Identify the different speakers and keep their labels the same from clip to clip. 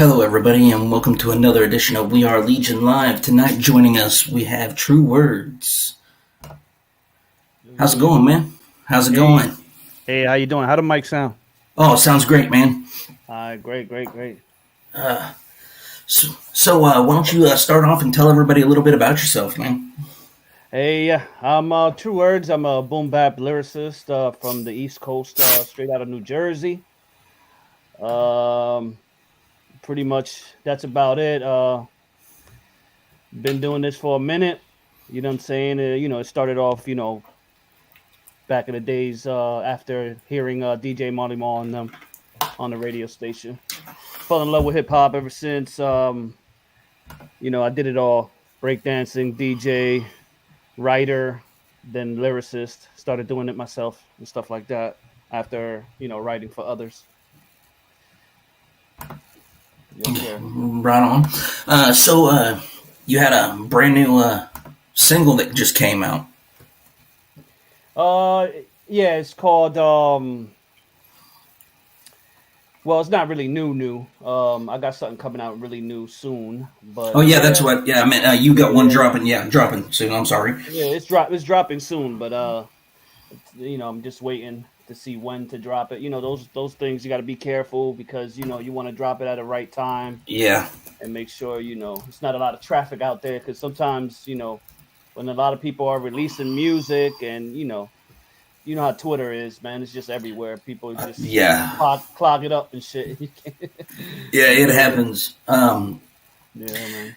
Speaker 1: Hello, everybody, and welcome to another edition of We Are Legion Live. Tonight, joining us, we have TruWerdz. How's it going, man? How's it
Speaker 2: Hey,
Speaker 1: going?
Speaker 2: hey, how you doing? How the mic sound?
Speaker 1: Oh, sounds great, man.
Speaker 2: Great.
Speaker 1: Why don't you start off and tell everybody a little bit about yourself, man?
Speaker 2: Hey, I'm TruWerdz. I'm a boom bap lyricist from the East Coast, straight out of New Jersey. Um, Pretty much that's about it. Been doing this for a minute. You know what I'm saying? It started off, back in the days after hearing DJ Monty Mall on the radio station. Fell in love with hip hop ever since. I did it all: breakdancing, DJ, writer, then lyricist. Started doing it myself and stuff like that after writing for others. Yes, sir.
Speaker 1: Right on. You had a brand new single that just came out.
Speaker 2: Uh, yeah, it's called. Well, it's not really new. I got something coming out really new soon,
Speaker 1: Oh,
Speaker 2: but
Speaker 1: yeah, that's
Speaker 2: yeah,
Speaker 1: what. Yeah, I mean, you got one
Speaker 2: yeah,
Speaker 1: dropping. Yeah, dropping soon. I'm sorry.
Speaker 2: yeah. It's dropping soon, but I'm just waiting to see when to drop it. Those things you got to be careful because you want to drop it at the right time
Speaker 1: Yeah,
Speaker 2: and make sure it's not a lot of traffic out there because sometimes when a lot of people are releasing music and you know how Twitter is, man. It's just everywhere. People just
Speaker 1: yeah,
Speaker 2: clog it up and shit.
Speaker 1: yeah. It
Speaker 2: Yeah,
Speaker 1: happens.
Speaker 2: yeah, man.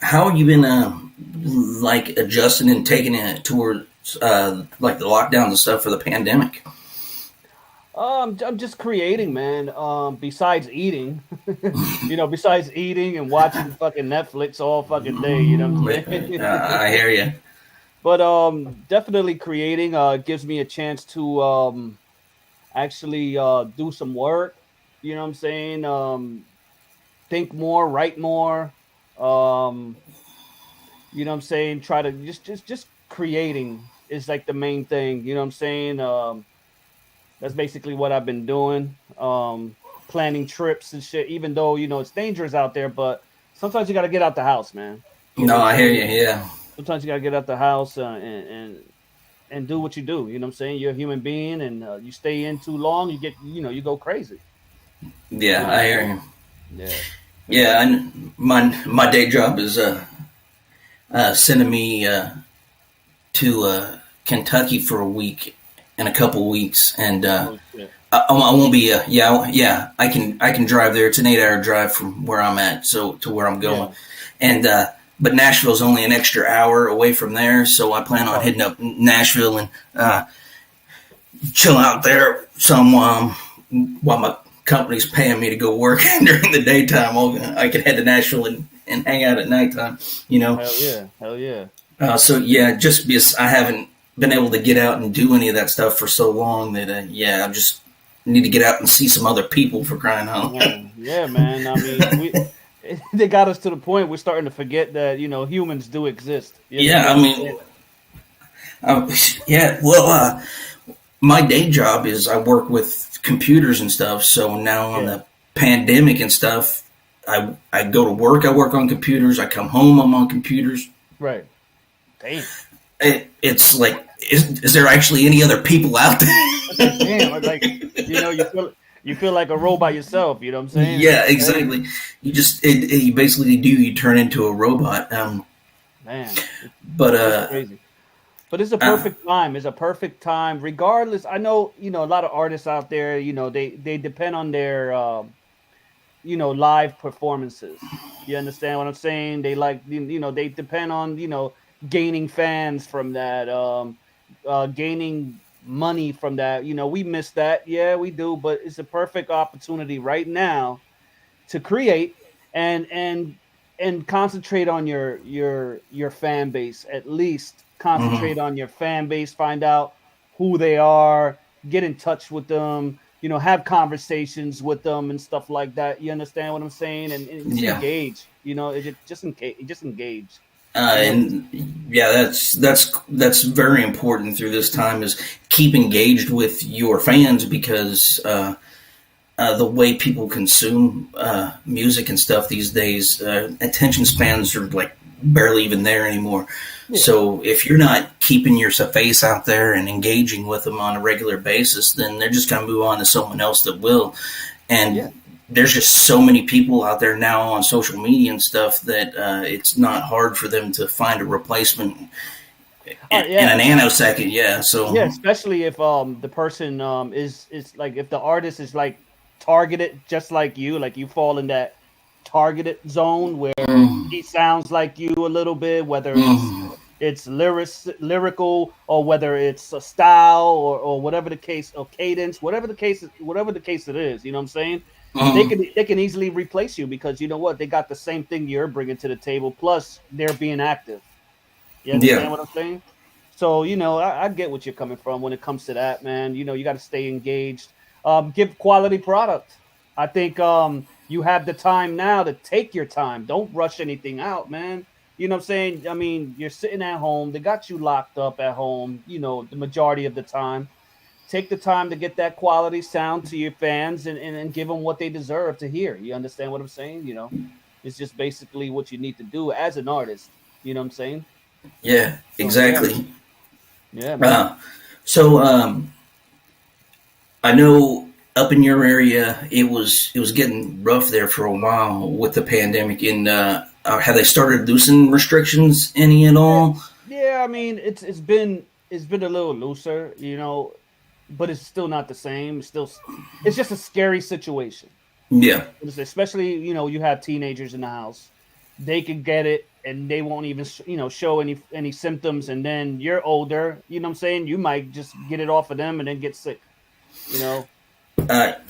Speaker 1: How have you been like adjusting and taking it towards like the lockdown and stuff for the pandemic?
Speaker 2: I'm just creating, man. Besides eating, besides eating and watching fucking Netflix all fucking day, you know what I'm saying?
Speaker 1: I hear you.
Speaker 2: But definitely creating gives me a chance to actually do some work. You know what I'm saying? Think more, write more. Um, you know what I'm saying? Try to just creating is like the main thing. You know what I'm saying? That's basically what I've been doing. Planning trips and shit. Even though it's dangerous out there, but sometimes you got to get out the house, man. You know
Speaker 1: No,
Speaker 2: what I'm
Speaker 1: I hear
Speaker 2: saying?
Speaker 1: you. Yeah,
Speaker 2: Sometimes you got to get out the house and do what you do. You know what I'm saying? You're a human being, and you stay in too long, you go crazy. You
Speaker 1: yeah,
Speaker 2: know what
Speaker 1: I
Speaker 2: I'm
Speaker 1: hear
Speaker 2: saying?
Speaker 1: you.
Speaker 2: Yeah.
Speaker 1: Yeah, my day job is sending me to Kentucky for a week in a couple weeks, and
Speaker 2: Oh shit.
Speaker 1: I won't be. Yeah. I can drive there. It's an 8-hour drive from where I'm at, so to where I'm going,
Speaker 2: Yeah.
Speaker 1: and but Nashville's only an extra hour away from there, so I plan on
Speaker 2: Oh,
Speaker 1: hitting up Nashville and chill out there some while my company's paying me to go work during the daytime. I can head to Nashville and hang out at nighttime, you know.
Speaker 2: hell yeah. Hell yeah.
Speaker 1: So yeah, just because I haven't been able to get out and do any of that stuff for so long that I just need to get out and see some other people for crying out.
Speaker 2: Yeah, man. I mean, they got us to the point we're starting to forget that humans do exist. You
Speaker 1: Yeah,
Speaker 2: understand
Speaker 1: I
Speaker 2: what I'm
Speaker 1: mean,
Speaker 2: saying?
Speaker 1: yeah. Well, my day job is I work with computers and stuff. So now on
Speaker 2: Yeah.
Speaker 1: the pandemic and stuff, I go to work. I work on computers. I come home. I'm on computers.
Speaker 2: Right. Damn.
Speaker 1: It's like, is there actually any other people out
Speaker 2: It's like
Speaker 1: there?
Speaker 2: damn. It's like you feel like a robot yourself. You know what I'm saying?
Speaker 1: Yeah,
Speaker 2: It's crazy,
Speaker 1: exactly. You basically do. You turn into a robot.
Speaker 2: man.
Speaker 1: But
Speaker 2: It's crazy. But it's a
Speaker 1: uh,
Speaker 2: perfect time. It's a perfect time, regardless. I know, a lot of artists out there. They depend on their live performances. You understand what I'm saying? They like they depend on gaining fans from that, gaining money from that. We miss that, yeah, we do. But it's a perfect opportunity right now to create and and and concentrate on your fan base. At least
Speaker 1: mhm.
Speaker 2: concentrate on your fan base, find out who they are, get in touch with them, have conversations with them and stuff like that. You understand what I'm saying? And just
Speaker 1: Yeah.
Speaker 2: engage, just engage. Just
Speaker 1: And yeah, that's very important through this time is keep engaged with your fans because the way people consume music and stuff these days, attention spans are like barely even there anymore.
Speaker 2: Yeah.
Speaker 1: So if you're not keeping your face out there and engaging with them on a regular basis, then they're just going to move on to someone else that will. And
Speaker 2: Yeah.
Speaker 1: there's just so many people out there now on social media and stuff that it's not hard for them to find a replacement in a nanosecond. Yeah. So
Speaker 2: Yeah, especially if the person is like, if the artist is like targeted just like you fall in that targeted zone where he sounds like you a little bit, whether it's lyrical, or whether it's a style, or whatever the case, or cadence, whatever the case it is, you know what I'm saying? They can easily replace you, because you know what, they got the same thing you're bringing to the table, plus they're being active. You
Speaker 1: yeah,
Speaker 2: understand what I'm saying? So, I get what you're coming from when it comes to that, man. You got to stay engaged. Give quality product. I think you have the time now to take your time. Don't rush anything out, man. You know what I'm saying? I mean, you're sitting at home. They got you locked up at home, the majority of the time. Take the time to get that quality sound to your fans, and give them what they deserve to hear. You understand what I'm saying? It's just basically what you need to do as an artist. You know what I'm saying?
Speaker 1: yeah,
Speaker 2: So, yeah.
Speaker 1: exactly.
Speaker 2: Yeah, man.
Speaker 1: So I know up in your area, it was getting rough there for a while with the pandemic. And have they started loosening restrictions any at all?
Speaker 2: Yeah, I mean, it's been a little looser, but it's still not the same. It's just a scary situation.
Speaker 1: Yeah,
Speaker 2: Especially, you have teenagers in the house. They could get it and they won't even show any symptoms, and then you're older, you know what I'm saying? You might just get it off of them and then get sick, you know.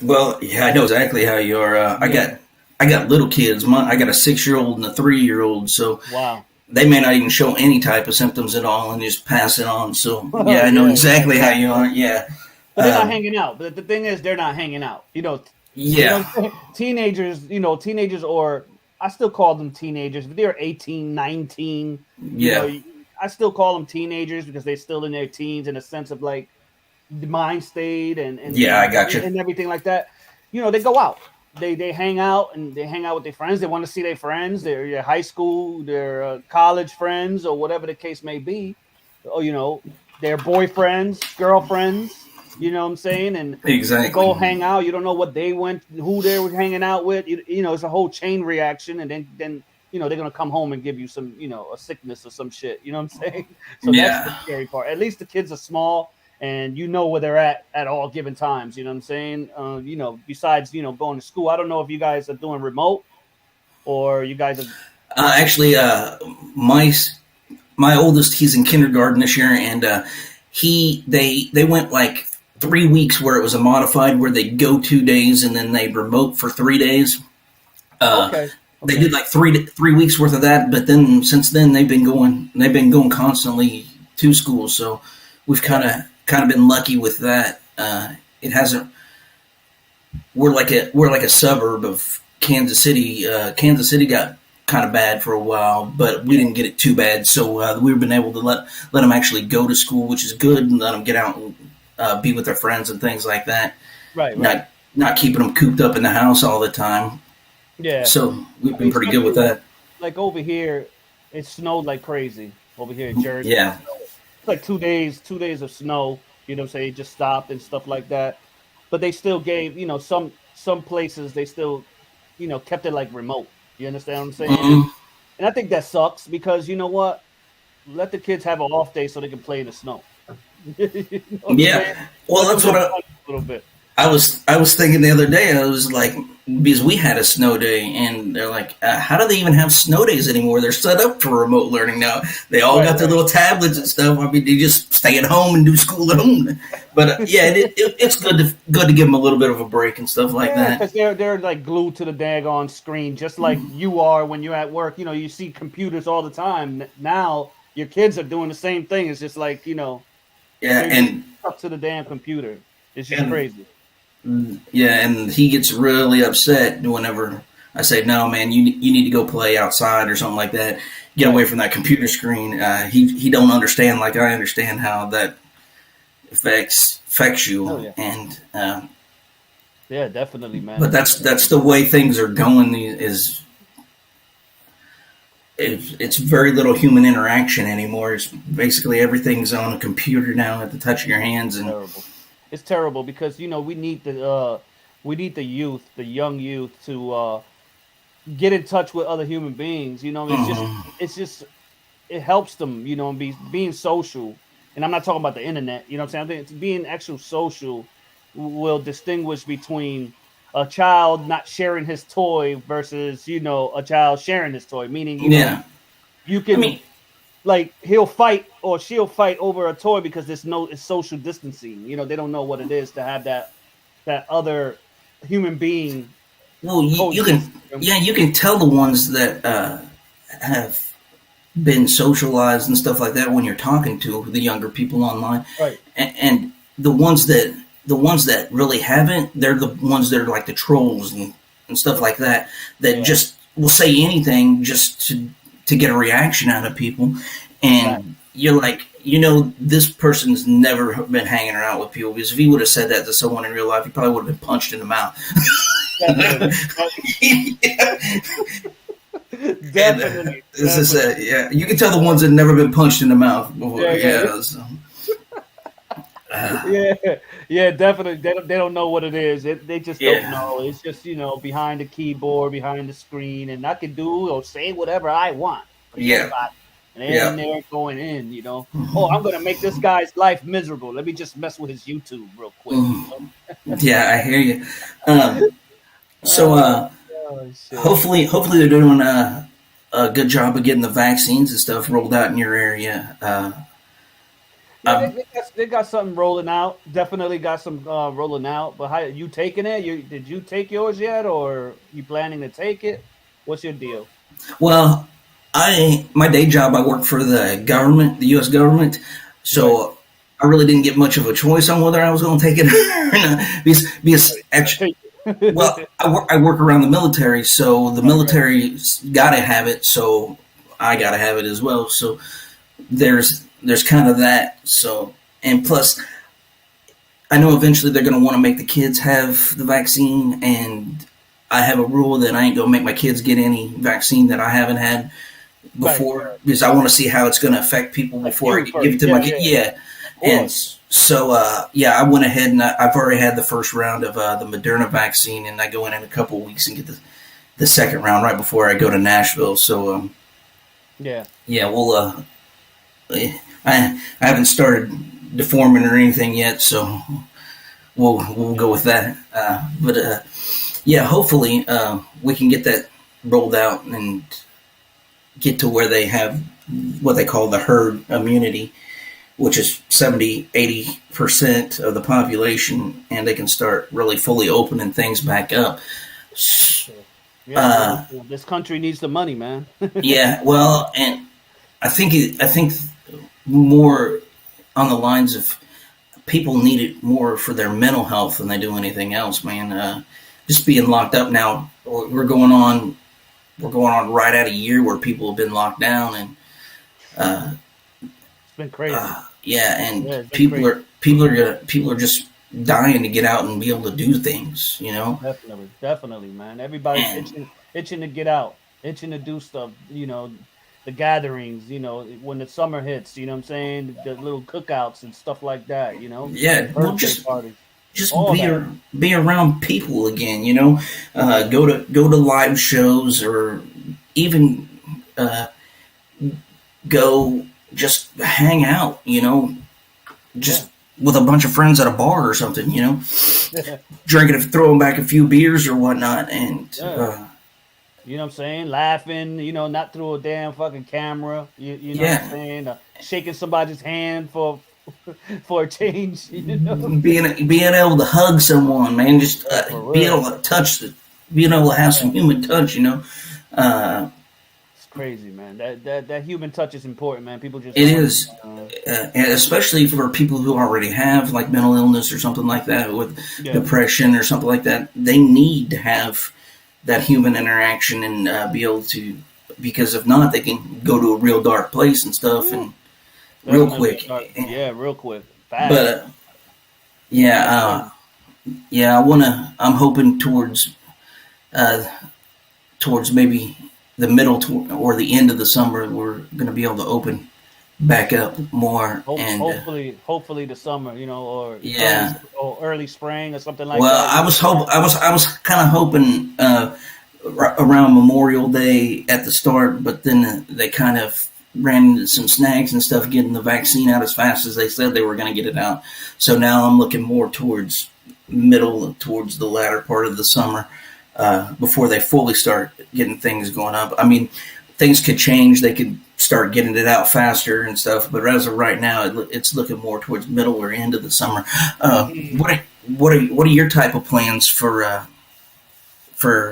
Speaker 1: well, yeah, I know exactly how you are.
Speaker 2: Yeah.
Speaker 1: I got little kids. I got a 6-year-old and a 3-year-old, so
Speaker 2: Wow.
Speaker 1: they may not even show any type of symptoms at all and just pass it on. So yeah, I know
Speaker 2: Yeah,
Speaker 1: exactly how you are. Yeah,
Speaker 2: but they're not hanging out. But the thing is, they're not hanging out. You know
Speaker 1: yeah,
Speaker 2: what I'm saying? Teenagers, or I still call them teenagers, but they're 18, 19. You
Speaker 1: yeah,
Speaker 2: know, I still call them teenagers because they're still in their teens, in a sense of like the mind state and and,
Speaker 1: yeah. I
Speaker 2: and,
Speaker 1: got you.
Speaker 2: and everything like that. They go out. They hang out, and they hang out with their friends. They want to see their friends, their high school, their college friends, or whatever the case may be. Or their boyfriends, girlfriends. You know what I'm saying? And they
Speaker 1: Exactly.
Speaker 2: go hang out. You don't know what they went, who they were hanging out with. It's a whole chain reaction, and then they're gonna come home and give you some, a sickness or some shit. You know what I'm saying? So that's the
Speaker 1: Yeah.
Speaker 2: scary part. At least the kids are small, and you know where they're at all given times. You know what I'm saying? Besides going to school, I don't know if you guys are doing remote, or you guys are.
Speaker 1: Actually, my my oldest, he's in kindergarten this year, and they went like 3 weeks where it was a modified where they'd go 2 days and then they'd remote for 3 days. Uh,
Speaker 2: Okay.
Speaker 1: they
Speaker 2: Okay.
Speaker 1: did like 3 weeks worth of that, but then since then they've been going constantly to school. So we've
Speaker 2: Right.
Speaker 1: kind of been lucky with that. It hasn't. We're like a suburb of Kansas City. Kansas City got kind of bad for a while, but we
Speaker 2: Yeah.
Speaker 1: didn't get it too bad. So we've been able to let them actually go to school, which is good, and let them get out and be with their friends and things like that.
Speaker 2: Right. Right.
Speaker 1: Not keeping them cooped up in the house all the time.
Speaker 2: Yeah.
Speaker 1: So we've
Speaker 2: I mean,
Speaker 1: been pretty good with
Speaker 2: especially
Speaker 1: that.
Speaker 2: like over here, it snowed like crazy over here in Jersey.
Speaker 1: Yeah,
Speaker 2: It's like 2 days of snow. You know what I'm saying? It just stopped and stuff like that. But they still gave, some places they still, kept it like remote. You understand what I'm saying? And
Speaker 1: hmm
Speaker 2: and I think that sucks, because you know what? Let the kids have an off day so they can play in the snow. You know what I'm saying?
Speaker 1: yeah. Well,
Speaker 2: Let them
Speaker 1: that's what
Speaker 2: have fun a little bit.
Speaker 1: I was thinking the other day. I was like, because we had a snow day, and they're like, how do they even have snow days anymore? They're set up for remote learning now. They all
Speaker 2: Right,
Speaker 1: got their
Speaker 2: right.
Speaker 1: little tablets and stuff. I mean, they just stay at home and do school at home. But yeah, it's good to give them a little bit of a break and stuff like
Speaker 2: Yeah,
Speaker 1: that.
Speaker 2: because they're like glued to the daggone screen, just like you are when you're at work. You see computers all the time. Now your kids are doing the same thing. It's just like
Speaker 1: Yeah,
Speaker 2: they're just
Speaker 1: and
Speaker 2: stuck to the damn computer. It's just
Speaker 1: and
Speaker 2: crazy.
Speaker 1: yeah, and he gets really upset whenever I say, "No, man, you need to go play outside or something like that. Get away
Speaker 2: Right.
Speaker 1: from that computer screen." He don't understand like I understand how that affects you,
Speaker 2: Oh yeah.
Speaker 1: and
Speaker 2: Yeah, definitely, man.
Speaker 1: But that's the way things are going. Is it's very little human interaction anymore. It's basically everything's on a computer now at the touch of your hands, and
Speaker 2: Terrible. It's terrible because we need the youth, the young youth, to get in touch with other human beings. It's just it helps them, being social. And I'm not talking about the internet. You know what I'm saying? I think it's being actual social will distinguish between a child not sharing his toy versus a child sharing his toy. Meaning,
Speaker 1: yeah.
Speaker 2: you
Speaker 1: I
Speaker 2: can
Speaker 1: mean,
Speaker 2: like he'll fight or she'll fight over a toy because it's social distancing. They don't know what it is to have that other human being
Speaker 1: well, you
Speaker 2: coexist.
Speaker 1: can, yeah, you can tell the ones that have been socialized and stuff like that when you're talking to the younger people online,
Speaker 2: Right.
Speaker 1: and the ones that really haven't, they're the ones that are like the trolls and stuff like that that
Speaker 2: Yeah.
Speaker 1: just will say anything just to get a reaction out of people,
Speaker 2: Fact.
Speaker 1: and you're like, this person's never been hanging around with people, because if he would have said that to someone in real life, he probably would have been punched in the mouth.
Speaker 2: Definitely.
Speaker 1: Yeah. And
Speaker 2: Definitely.
Speaker 1: this is
Speaker 2: Definitely.
Speaker 1: yeah, you can tell the ones that never been punched in the mouth before.
Speaker 2: Yeah, yeah.
Speaker 1: Yeah, so, uh,
Speaker 2: Yeah, yeah, definitely. They don't know what it is. They just don't
Speaker 1: yeah,
Speaker 2: know. It's just behind the keyboard, behind the screen, and I can do or say whatever I want. Forget
Speaker 1: yeah,
Speaker 2: about it. And they're in
Speaker 1: yeah,
Speaker 2: there going in. Oh, I'm
Speaker 1: mhm,
Speaker 2: gonna make this guy's life miserable. Let me just mess with his YouTube real quick.
Speaker 1: mhm. Yeah. I hear you. Um, so
Speaker 2: Oh, oh shit.
Speaker 1: hopefully they're doing a good job of getting the vaccines and stuff rolled out in your area.
Speaker 2: Yeah,
Speaker 1: Um,
Speaker 2: they got something rolling out. Definitely got some rolling out. But how you taking it? Did you take yours yet, or you planning to take it? What's your deal?
Speaker 1: well, my day job, I work for the government, the U.S. government,
Speaker 2: Right.
Speaker 1: so I really didn't get much of a choice on whether I was going to take it or not. Because
Speaker 2: Right. Gotta
Speaker 1: actually,
Speaker 2: take
Speaker 1: well,
Speaker 2: it.
Speaker 1: I work around the military, so the
Speaker 2: Okay.
Speaker 1: military's got to have it, so I got to have it as well. So there's kind of that. So, and plus, I know eventually they're going to want to make the kids have the vaccine, and I have a rule that I ain't going to make my kids get any vaccine that I haven't had
Speaker 2: Right.
Speaker 1: before,
Speaker 2: Right.
Speaker 1: because I want to see how it's going to affect people
Speaker 2: Like
Speaker 1: before I
Speaker 2: you
Speaker 1: give it
Speaker 2: first.
Speaker 1: to my
Speaker 2: Yeah.
Speaker 1: kid.
Speaker 2: Yeah.
Speaker 1: Yeah,
Speaker 2: Of
Speaker 1: and
Speaker 2: course.
Speaker 1: so yeah, I went ahead and I've already had the first round of the Moderna vaccine, and I go in a couple of weeks and get the second round right before I go to Nashville. So
Speaker 2: Yeah.
Speaker 1: yeah, I haven't started deforming or anything yet, so we'll go with that. But yeah, hopefully we can get that rolled out and get to where they have what they call the herd immunity, which is 70-80% of the population, and they can start really fully opening things back up.
Speaker 2: Yeah. Yeah.
Speaker 1: Uh,
Speaker 2: This country needs the money, man.
Speaker 1: yeah, well, and I think more on the lines of people need it more for their mental health than they do anything else, man. Just being locked up now, we're going on right at a year where people have been locked down, and uh,
Speaker 2: It's been crazy.
Speaker 1: yeah, and
Speaker 2: Yeah, it's been
Speaker 1: people
Speaker 2: crazy.
Speaker 1: are people are just dying to get out and be able to do things,
Speaker 2: Definitely, definitely, man. Everybody's
Speaker 1: and
Speaker 2: itching to get out, itching to do stuff. The gatherings. When the summer hits. You know what I'm saying? The little cookouts and stuff like that.
Speaker 1: yeah, well,
Speaker 2: Birthday parties,
Speaker 1: just
Speaker 2: all that.
Speaker 1: be around people again, go to live shows, or even uh, go just hang out,
Speaker 2: Yeah,
Speaker 1: just with a bunch of friends at a bar or something, drinking, throwing back a few beers or whatnot, and
Speaker 2: yeah. You know what I'm saying? Laughing. Not through a damn fucking camera. You know what I'm
Speaker 1: yeah,
Speaker 2: saying? Shaking somebody's hand for for a change.
Speaker 1: being able to hug someone, man, just
Speaker 2: Yeah, for
Speaker 1: being
Speaker 2: real.
Speaker 1: able to being able to have some
Speaker 2: Yeah.
Speaker 1: human touch, uh,
Speaker 2: It's crazy, man. That human touch is important, man. People just
Speaker 1: it
Speaker 2: don't
Speaker 1: is.
Speaker 2: understand.
Speaker 1: And especially for people who already have like mental illness or something like that, with
Speaker 2: Yeah,
Speaker 1: depression or something like that, they need to have that human interaction and be able to, because if not, they can go to a real dark place and stuff,
Speaker 2: Ooh,
Speaker 1: and real
Speaker 2: definitely.
Speaker 1: quick.
Speaker 2: Yeah, real quick,
Speaker 1: But
Speaker 2: fast.
Speaker 1: yeah,
Speaker 2: That's crazy.
Speaker 1: Yeah, I wanna. I'm hoping uh, towards maybe the middle or the end of the summer. We're gonna be able to open back up more, and
Speaker 2: Hopefully the summer, or
Speaker 1: yeah.
Speaker 2: early spring or something like
Speaker 1: Well,
Speaker 2: that. You know?
Speaker 1: I was kind of hoping around Memorial Day at the start, but then they kind of ran into some snags and stuff getting the vaccine out as fast as they said they were going to get it out. So now I'm looking more towards the latter part of the summer before they fully start getting things going up. I mean, things could change. They could start getting it out faster and stuff, but as of right now, it's looking more towards middle or end of the summer. Uh,
Speaker 2: Mm.
Speaker 1: what are your type of plans for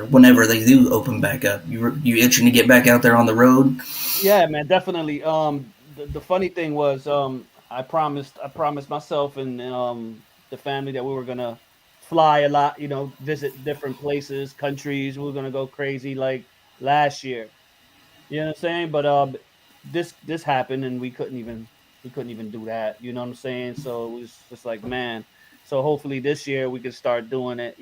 Speaker 1: whenever they do open back up? You itching to get back out there on the road?
Speaker 2: Yeah, man, definitely. The funny thing was, I promised myself and the family that we were gonna fly a lot, visit different places, countries. We were gonna go crazy like last year. You know what I'm saying? But this happened, and we couldn't even do that. You know what I'm saying? So it was just like, man. So hopefully this year we can start doing it.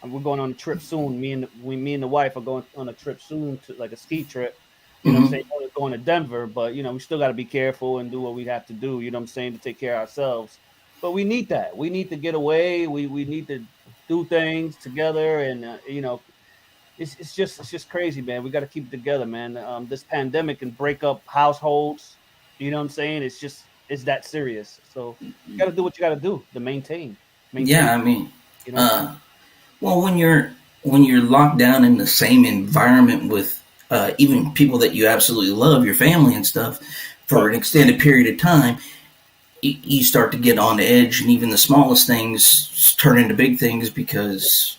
Speaker 2: And we're going on a trip soon. Me and the wife are going on a trip soon to like a ski trip. You know what I'm
Speaker 1: Mm-hmm.
Speaker 2: saying? Going to Denver, but we still got to be careful and do what we have to do. You know what I'm saying, to take care of ourselves. But we need that. We need to get away. We need to do things together, and it's just crazy, man. We got to keep it together, man. This pandemic can break up households. You know what I'm saying? It's that serious. So you got to do what you got to do to maintain.
Speaker 1: Yeah, I mean,
Speaker 2: You know.
Speaker 1: uh, well, when you're locked down in the same environment with even people that you absolutely love, your family and stuff, for
Speaker 2: Right.
Speaker 1: an extended period of time, you start to get on edge, and even the smallest things turn into big things because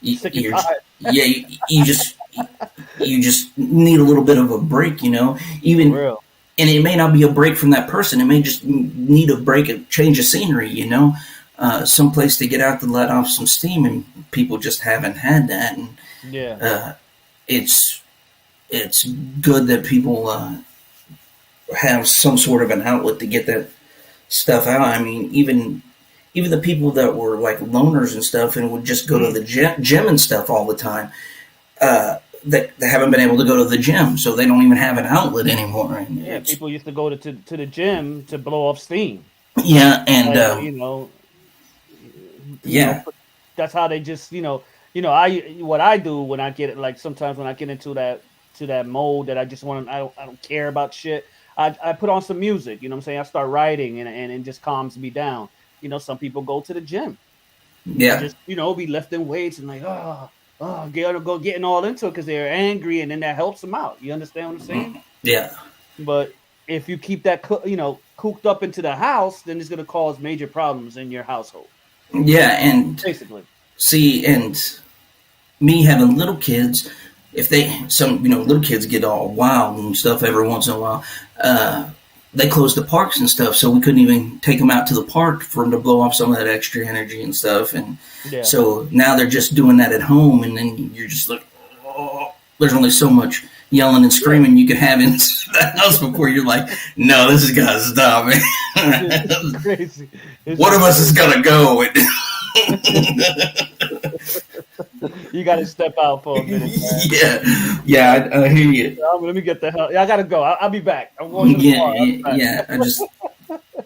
Speaker 2: Sick and
Speaker 1: you're
Speaker 2: tired.
Speaker 1: yeah you just need a little bit of a break,
Speaker 2: For
Speaker 1: even.
Speaker 2: real.
Speaker 1: And it may not be a break from that person. It may just need a break, a change of scenery, some place to get out to let off some steam, and people just haven't had that. And
Speaker 2: Yeah.
Speaker 1: uh, it's it's good that people have some sort of an outlet to get that stuff out. I mean, even the people that were like loners and stuff and would just go to
Speaker 2: Mm.
Speaker 1: the gym and stuff all the time, that they haven't been able to go to the gym, so they don't even have an outlet anymore. And
Speaker 2: Yeah.
Speaker 1: it's
Speaker 2: People used to go to the gym to blow off steam.
Speaker 1: yeah, and
Speaker 2: Like,
Speaker 1: yeah,
Speaker 2: that's how they just I what I do when I get it, like sometimes when I get into that mode that I just want to I don't care about shit. I put on some music. You know what I'm saying? I start writing, and it just calms me down. Some people go to the gym and
Speaker 1: yeah,
Speaker 2: just be lifting weights and like getting all into it because they're angry, and then that helps them out. You understand what I'm saying?
Speaker 1: yeah,
Speaker 2: But if you keep that cooped up into the house, then it's going to cause major problems in your household.
Speaker 1: yeah. And
Speaker 2: Basically.
Speaker 1: see, and me having little kids, if they some little kids get all wild and stuff every once in a while, uh, they closed the parks and stuff, so we couldn't even take them out to the park for them to blow off some of that extra energy and stuff. And
Speaker 2: Yeah.
Speaker 1: so now they're just doing that at home, and then you're just like, oh, there's only so much yelling and
Speaker 2: Yeah.
Speaker 1: screaming you can have in the house before you're like, no, this has got to stop,
Speaker 2: It's
Speaker 1: man.
Speaker 2: crazy. It's
Speaker 1: One of
Speaker 2: just
Speaker 1: us is
Speaker 2: crazy.
Speaker 1: gonna go.
Speaker 2: You got to step out for a minute, man.
Speaker 1: Yeah, yeah, I hear you.
Speaker 2: Let me get the hell. Yeah, I gotta go. I'll be back. I'm going to the
Speaker 1: Yeah,
Speaker 2: car. I'll be
Speaker 1: yeah,
Speaker 2: back.
Speaker 1: yeah. I just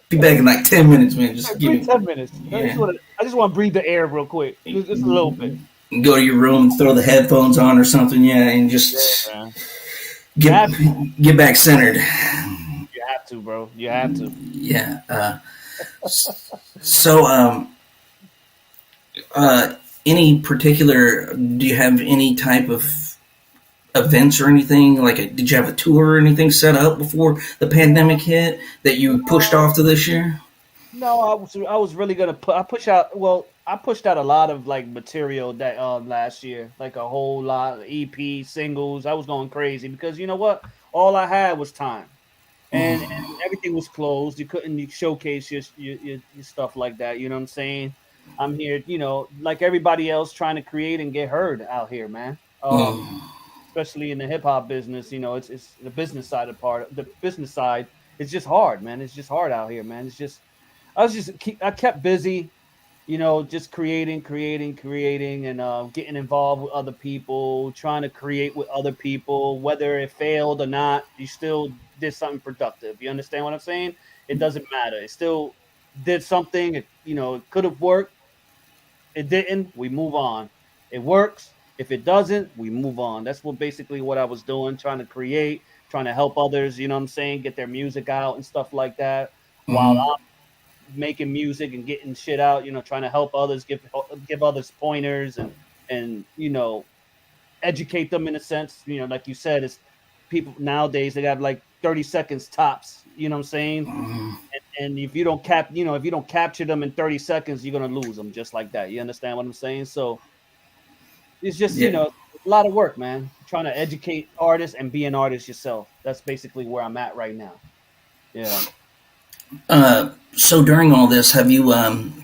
Speaker 1: be back in like 10 minutes, man.
Speaker 2: Yeah,
Speaker 1: Just
Speaker 2: give
Speaker 1: give
Speaker 2: me
Speaker 1: me,
Speaker 2: 10 minutes.
Speaker 1: yeah.
Speaker 2: I just want to breathe the air real quick, just a little bit.
Speaker 1: Go to your room, throw the headphones on or something, yeah, and
Speaker 2: Yeah,
Speaker 1: just
Speaker 2: man. You
Speaker 1: get
Speaker 2: have to.
Speaker 1: get back centered.
Speaker 2: You have to, bro. You have to.
Speaker 1: Yeah. So, uh, any particular? Do you have any type of events or anything? Like, did you have a tour or anything set up before the pandemic hit that you pushed
Speaker 2: No,
Speaker 1: off to this year?
Speaker 2: no. I was really gonna put. I push out. Well, I pushed out a lot of like material that last year, like a whole lot of EP singles. I was going crazy because you know what? All I had was time. And everything was closed. You couldn't showcase your stuff like that. You know what I'm saying? I'm here, like everybody else, trying to create and get heard out here, man.
Speaker 1: Mm.
Speaker 2: Especially in the hip hop business, it's the business side of part. The business side, it's just hard, man. It's just hard out here, man. It's just I kept busy, just creating, and getting involved with other people, trying to create with other people, whether it failed or not, you still did something productive. You understand what I'm saying? It doesn't matter. It still did something. It could have worked. It didn't. We move on. It works. If it doesn't, we move on. That's what I was doing, trying to create, trying to help others. You know what I'm saying? Get their music out and stuff like that, while
Speaker 1: Mm-hmm.
Speaker 2: making music and getting shit out, trying to help others, give others pointers, and educate them in a sense. Like you said, it's people nowadays they got like 30 seconds tops. You know what I'm saying?
Speaker 1: Mm-hmm.
Speaker 2: And if you don't capture them in 30 seconds, you're gonna lose them just like that. You understand what I'm saying? So it's just
Speaker 1: Yeah.
Speaker 2: a lot of work, man. Trying to educate artists and be an artist yourself. That's basically where I'm at right now. Yeah.
Speaker 1: So during all this, have you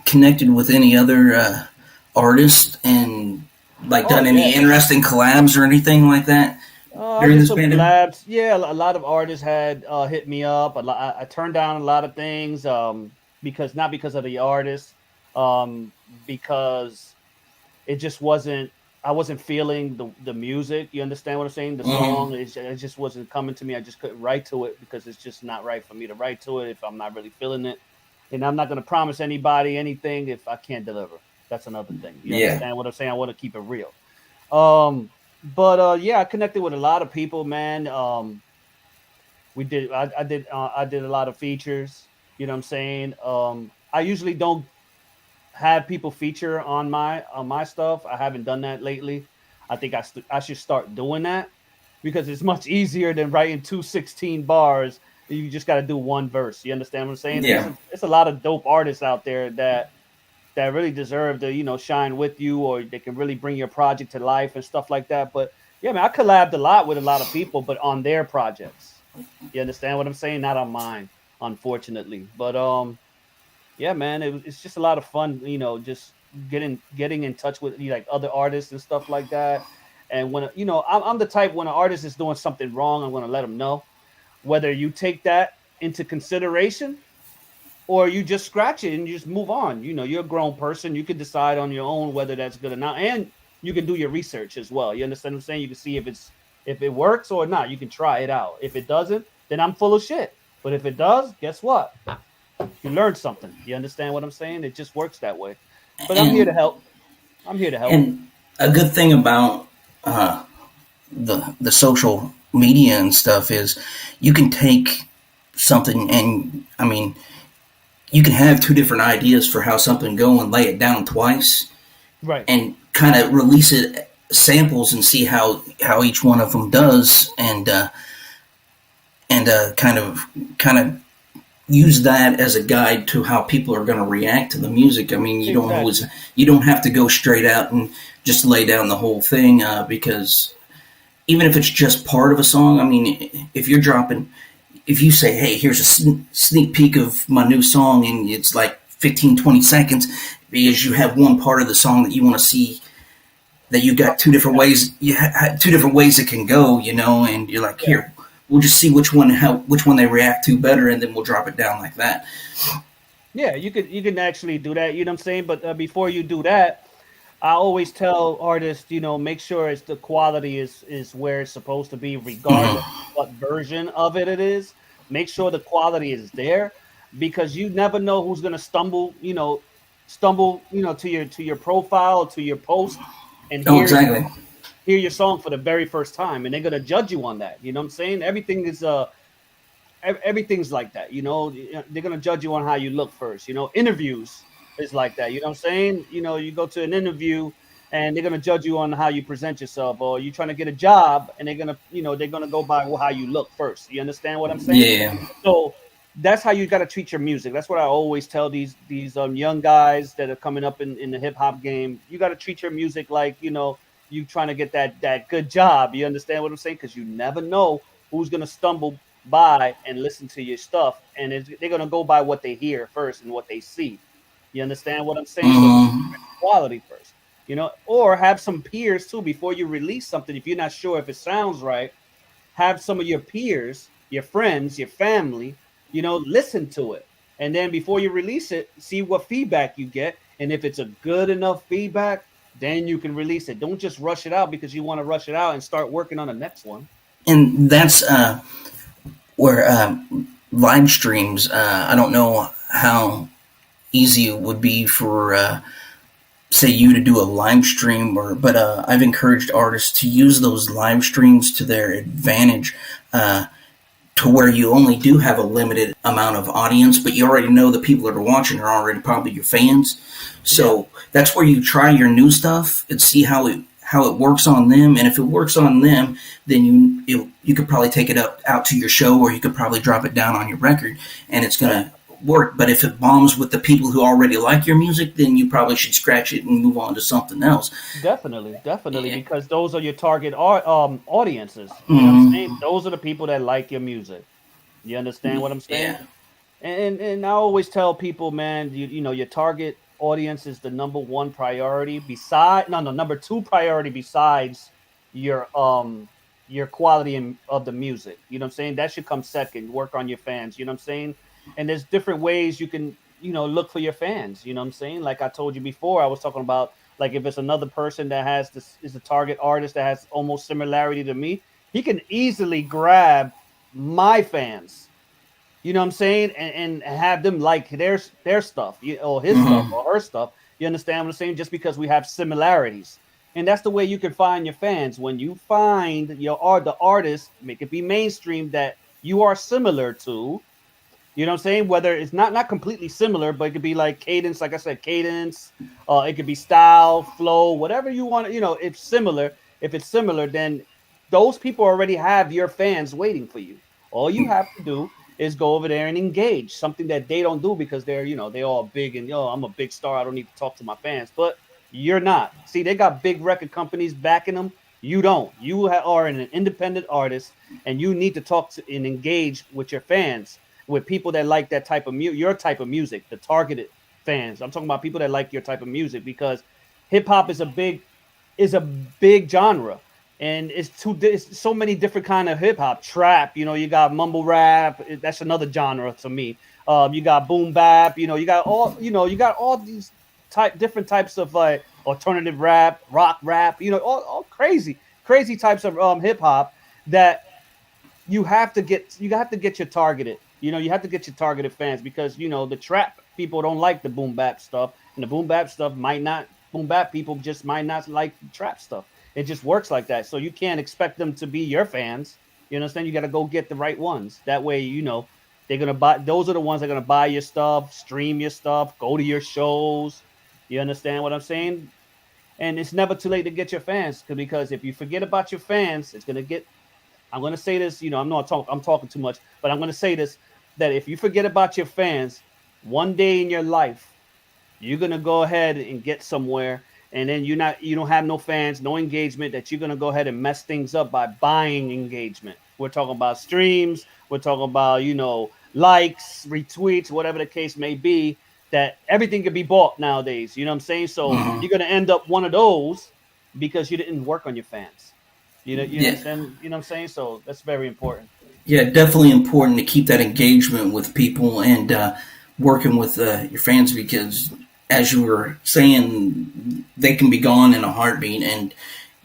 Speaker 1: connected with any other artists and like
Speaker 2: Oh
Speaker 1: done
Speaker 2: yeah.
Speaker 1: any interesting collabs or anything like that
Speaker 2: I
Speaker 1: during
Speaker 2: did
Speaker 1: this
Speaker 2: some
Speaker 1: pandemic?
Speaker 2: collabs. Yeah, a lot of artists had hit me up. I turned down a lot of things because not because of the artist, um, because it just wasn't. I wasn't feeling the music. You understand what I'm saying? The
Speaker 1: Mm-hmm.
Speaker 2: song it just wasn't coming to me. I just couldn't write to it because it's just not right for me to write to it if I'm not really feeling it. And I'm not going to promise anybody anything if I can't deliver. That's another thing. You
Speaker 1: Yeah.
Speaker 2: understand what I'm saying? I want to keep it real. But yeah, I connected with a lot of people, man. I did a lot of features. You know what I'm saying? I usually don't have people feature on my stuff. I haven't done that lately. I think I should start doing that because it's much easier than writing 216 bars. You just got to do one verse. You understand what I'm saying? And
Speaker 1: Yeah.
Speaker 2: it's a lot of dope artists out there that really deserve to shine with you, or they can really bring your project to life and stuff like that. But yeah, man, I collabed a lot with a lot of people, but on their projects. You understand what I'm saying? Not on mine, unfortunately. But yeah, man, it's just a lot of fun. Just getting in touch with like other artists and stuff like that. And when I'm the type, when an artist is doing something wrong, I'm going to let them know. Whether you take that into consideration or you just scratch it and you just move on. You're a grown person. You can decide on your own whether that's good or not, and you can do your research as well. You understand what I'm saying? You can see if it works or not. You can try it out. If it doesn't, then I'm full of shit. But if it does, guess what? You learned something. You understand what I'm saying? It just works that way. But I'm here to
Speaker 1: And
Speaker 2: help. I'm here to help.
Speaker 1: and a good thing about the social media and stuff is you can take something and I mean you can have two different ideas for how something go and lay it down twice
Speaker 2: Right.
Speaker 1: and kind of release it samples and see how each one of them does and kind of use that as a guide to how people are going to react to the music. I mean,
Speaker 2: Exactly.
Speaker 1: you don't have to go straight out and just lay down the whole thing because even if it's just part of a song, I mean, if you say, hey, here's a sneak peek of my new song and it's like 15, 20 seconds because you have one part of the song that you want to see that you got two different ways, two different ways it can go, and you're like,
Speaker 2: Yeah.
Speaker 1: here, we'll just see which one they react to better and then we'll drop it down like that.
Speaker 2: Yeah, you can actually do that. You know what I'm saying? But before you do that, I always tell artists, make sure it's the quality is where it's supposed to be, regardless
Speaker 1: Mm-hmm.
Speaker 2: what version of it is. Make sure the quality is there, because you never know who's gonna stumble to your profile, to your post, and
Speaker 1: Oh, exactly.
Speaker 2: hear your song for the very first time, and they're gonna judge you on that. You know what I'm saying? Everything's like that. They're gonna judge you on how you look first. Interviews is like that. You know what I'm saying? You go to an interview and they're gonna judge you on how you present yourself, or you trying to get a job and they're gonna go by how you look first. You understand what I'm saying?
Speaker 1: Yeah.
Speaker 2: So that's how you got to treat your music. That's what I always tell these young guys that are coming up in the hip hop game. You got to treat your music like you trying to get that good job. You understand what I'm saying? Because you never know who's gonna stumble by and listen to your stuff, and they're gonna go by what they hear first and what they see. You understand what I'm saying? So make sure
Speaker 1: Mm-hmm.
Speaker 2: it's quality first. Or have some peers too before you release something. If you're not sure if it sounds right, have some of your peers, your friends, your family, listen to it. And then before you release it, see what feedback you get. And if it's a good enough feedback, then you can release it. Don't just rush it out because you want to rush it out and start working on the next one.
Speaker 1: And that's where live streams. I don't know how easy it would be for say you to do a live stream, or but I've encouraged artists to use those live streams to their advantage. To where you only do have a limited amount of audience, but you already know the people that are watching are already probably your fans.
Speaker 2: Yeah,
Speaker 1: So that's where you try your new stuff and see how it works on them. And if it works on them, then you could probably take it up out to your show, or you could probably drop it down on your record, and it's gonna work. But if it bombs with the people who already like your music, then you probably should scratch it and move on to something else.
Speaker 2: definitely,
Speaker 1: Yeah.
Speaker 2: because those are your target audiences. You know what I'm saying?
Speaker 1: Mm-hmm.
Speaker 2: Those are the people that like your music. You understand what I'm saying?
Speaker 1: Yeah.
Speaker 2: And I always tell people, man, your target audience is the number one priority. Beside, no, no, number two priority besides your your quality of the music. You know what I'm saying? That should come second. Work on your fans. You know what I'm saying? And there's different ways you can look for your fans. You know what I'm saying? Like I told you before, I was talking about, like, if it's another person that has this is a target artist that has almost similarity to me, he can easily grab my fans, you know what I'm saying, and have them like their stuff, or his stuff
Speaker 1: Mm-hmm.
Speaker 2: or her stuff. You understand what I'm saying? Just because we have similarities, and that's the way you can find your fans. When you find your art, the artist, make it be mainstream that you are similar to. You know what I'm saying? Whether it's not completely similar, but it could be like cadence, like I said, cadence. It could be style, flow, whatever you want. If similar, if it's similar, then those people already have your fans waiting for you. All you have to do is go over there and engage. Something that they don't do because they're all big and I'm a big star. I don't need to talk to my fans, but you're not. See, they got big record companies backing them. You don't. You are an independent artist, and you need to talk to and engage with your fans, with people that like that type of your type of music, the targeted fans. I'm talking about people that like your type of music, because hip hop is a big genre, and it's so many different kind of hip hop. Trap, you got mumble rap. That's another genre to me. You got boom bap. You got all these different types of alternative rap, rock rap. All crazy types of hip hop that you have to get your targeted. You have to get your targeted fans, because the trap people don't like the boom bap stuff, and the boom bap stuff might not boom bap people just might not like trap stuff. It just works like that. So you can't expect them to be your fans. You understand? You got to go get the right ones. That way, they're gonna buy. Those are the ones that are gonna buy your stuff, stream your stuff, go to your shows. You understand what I'm saying? And it's never too late to get your fans, because if you forget about your fans, it's gonna get. I'm going to say this, I'm talking too much, but I'm going to say this, that if you forget about your fans, one day in your life, you're going to go ahead and get somewhere, and then you don't have no fans, no engagement, that you're going to go ahead and mess things up by buying engagement. We're talking about streams, we're talking about, likes, retweets, whatever the case may be, that everything can be bought nowadays. You know what I'm saying? So
Speaker 1: Mm-hmm.
Speaker 2: you're going to end up one of those because you didn't work on your fans. You
Speaker 1: Yeah.
Speaker 2: understand? You know what I'm saying? So that's very important.
Speaker 1: Yeah, definitely important to keep that engagement with people and working with your fans, because, as you were saying, they can be gone in a heartbeat. And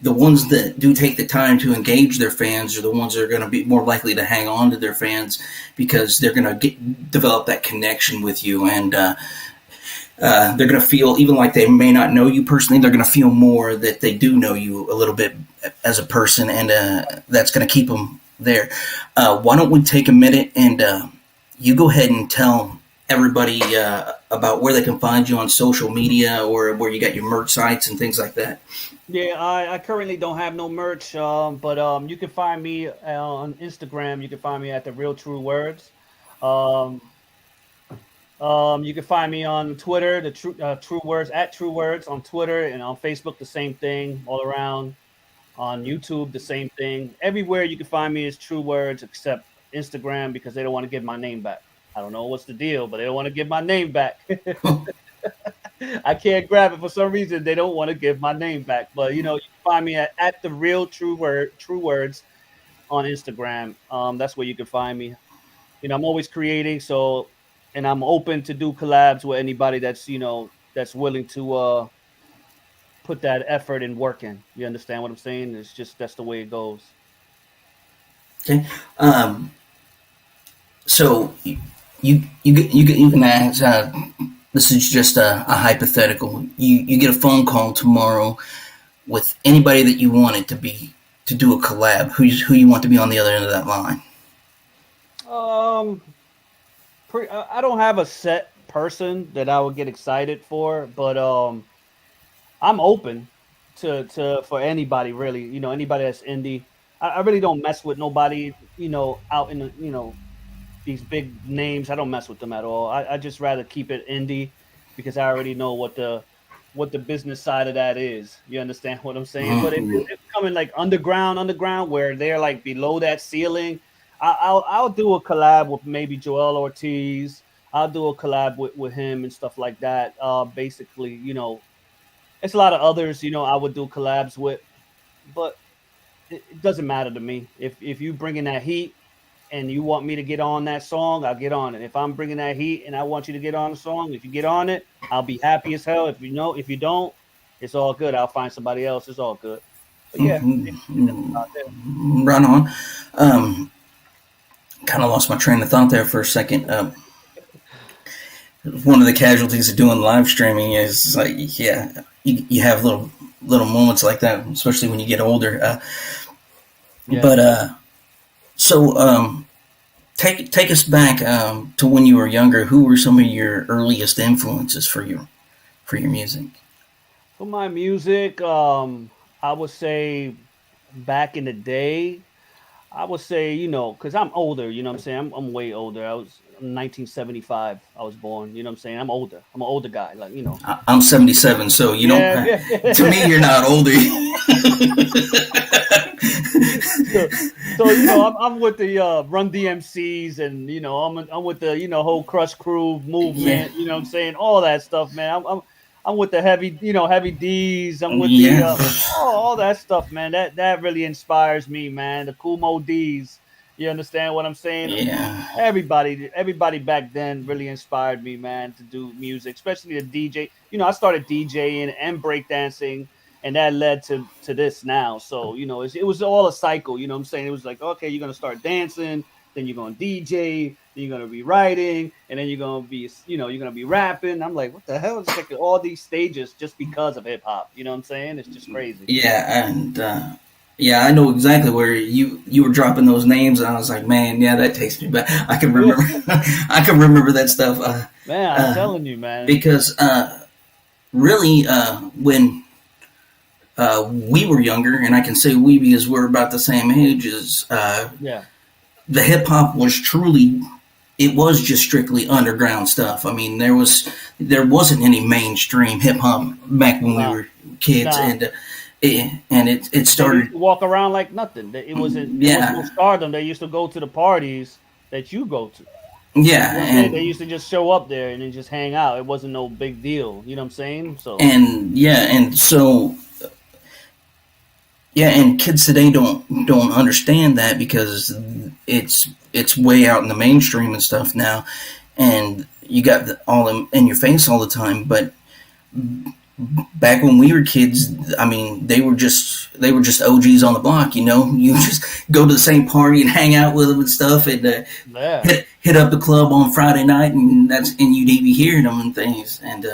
Speaker 1: the ones that do take the time to engage their fans are the ones that are going to be more likely to hang on to their fans, because they're going to develop that connection with you. And they're going to feel, even like they may not know you personally, they're going to feel more that they do know you a little bit as a person, and that's going to keep them there. Why don't we take a minute and you go ahead and tell everybody about where they can find you on social media, or where you got your merch sites and things like that.
Speaker 2: Yeah, I currently don't have no merch, but you can find me on Instagram. You can find me at the Real True Words. Um, you can find me on Twitter, the True Words, at True Words on Twitter, and on Facebook the same thing, all around. On YouTube the same thing. Everywhere you can find me is True Words, except Instagram, because they don't want to give my name back. I don't know what's the deal, but they don't want to give my name back. I can't grab it for some reason. They don't want to give my name back. But you can find me at the Real True Words on Instagram. That's where you can find me. I'm always creating, so, and I'm open to do collabs with anybody that's that's willing to put that effort and work in. You understand what I'm saying? It's just that's the way it goes.
Speaker 1: Okay. So you can ask. This is just a hypothetical. You get a phone call tomorrow with anybody that you wanted to do a collab. Who you want to be on the other end of that line?
Speaker 2: Um, I don't have a set person that I would get excited for, but I'm open to for anybody really. Anybody that's indie. I really don't mess with nobody. Out in the these big names. I don't mess with them at all. I just rather keep it indie because I already know what the business side of that is. You understand what I'm saying? But if
Speaker 1: Mm-hmm.
Speaker 2: it's coming like underground, where they're like below that ceiling, I'll do a collab with maybe Joel Ortiz. I'll do a collab with him and stuff like that. Basically, it's a lot of others. I would do collabs with, but it doesn't matter to me. If you bring in that heat and you want me to get on that song, I'll get on it. If I'm bringing that heat and I want you to get on the song, if you get on it, I'll be happy as hell. If you don't, it's all good. I'll find somebody else. It's all good. But yeah, that's about it.
Speaker 1: Right on. Kind of lost my train of thought there for a second. One of the casualties of doing live streaming is like, yeah, you have little moments like that, especially when you get older.
Speaker 2: Yeah.
Speaker 1: But so take us back to when you were younger. Who were some of your earliest influences for your music?
Speaker 2: For my music, I would say back in the day, I would say, because I'm older, you know what I'm saying? I'm way older. I was 1975, I was born, you know what I'm saying? I'm older. I'm an older guy, like.
Speaker 1: I'm 77, so you don't.
Speaker 2: Yeah,
Speaker 1: To me, you're not older.
Speaker 2: so, I'm with the Run DMCs, and I'm with the whole Crush Crew
Speaker 1: Yeah,
Speaker 2: movement. You know what I'm saying? All that stuff, man. I'm with the heavy D's. I'm with the
Speaker 1: yeah,
Speaker 2: all that stuff, man. That really inspires me, man. The Cool Mo D's. You understand what I'm saying?
Speaker 1: yeah.
Speaker 2: Everybody back then really inspired me, man, to do music, especially the DJ. I started DJing and breakdancing, and that led to this now. So it was all a cycle. You know what I'm saying? It was like, okay, you're gonna start dancing, then you're gonna DJ, then you're gonna be writing, and then you're gonna be rapping. I'm like, what the hell? It's like all these stages just because of hip hop. You know what I'm saying? It's just crazy.
Speaker 1: Yeah, and yeah, I know exactly where you were dropping those names, and I was like, man, yeah, that takes me back. I can remember, I can remember that stuff.
Speaker 2: Man, I'm telling you, man.
Speaker 1: Because really, when we were younger, and I can say we because we're about the same age as
Speaker 2: Yeah.
Speaker 1: the hip hop was truly. It was just strictly underground stuff. I mean, there wasn't any mainstream hip hop back when we
Speaker 2: Nah.
Speaker 1: were kids,
Speaker 2: Nah.
Speaker 1: and it
Speaker 2: They used
Speaker 1: started.
Speaker 2: to walk around like nothing. There was no
Speaker 1: Yeah,
Speaker 2: stardom. They used to go to the parties that you go to.
Speaker 1: yeah,
Speaker 2: You know what I'm saying? They used to just show up there and then just hang out. It wasn't no big deal. You know what I'm saying? So
Speaker 1: and yeah, and so yeah, and kids today don't understand that because it's way out in the mainstream and stuff now, and you got all in your face all the time. But back when we were kids, I mean, they were just OGs on the block. You just go to the same party and hang out with them and stuff, and
Speaker 2: yeah,
Speaker 1: hit up the club on Friday night, and you'd be hearing them and things, and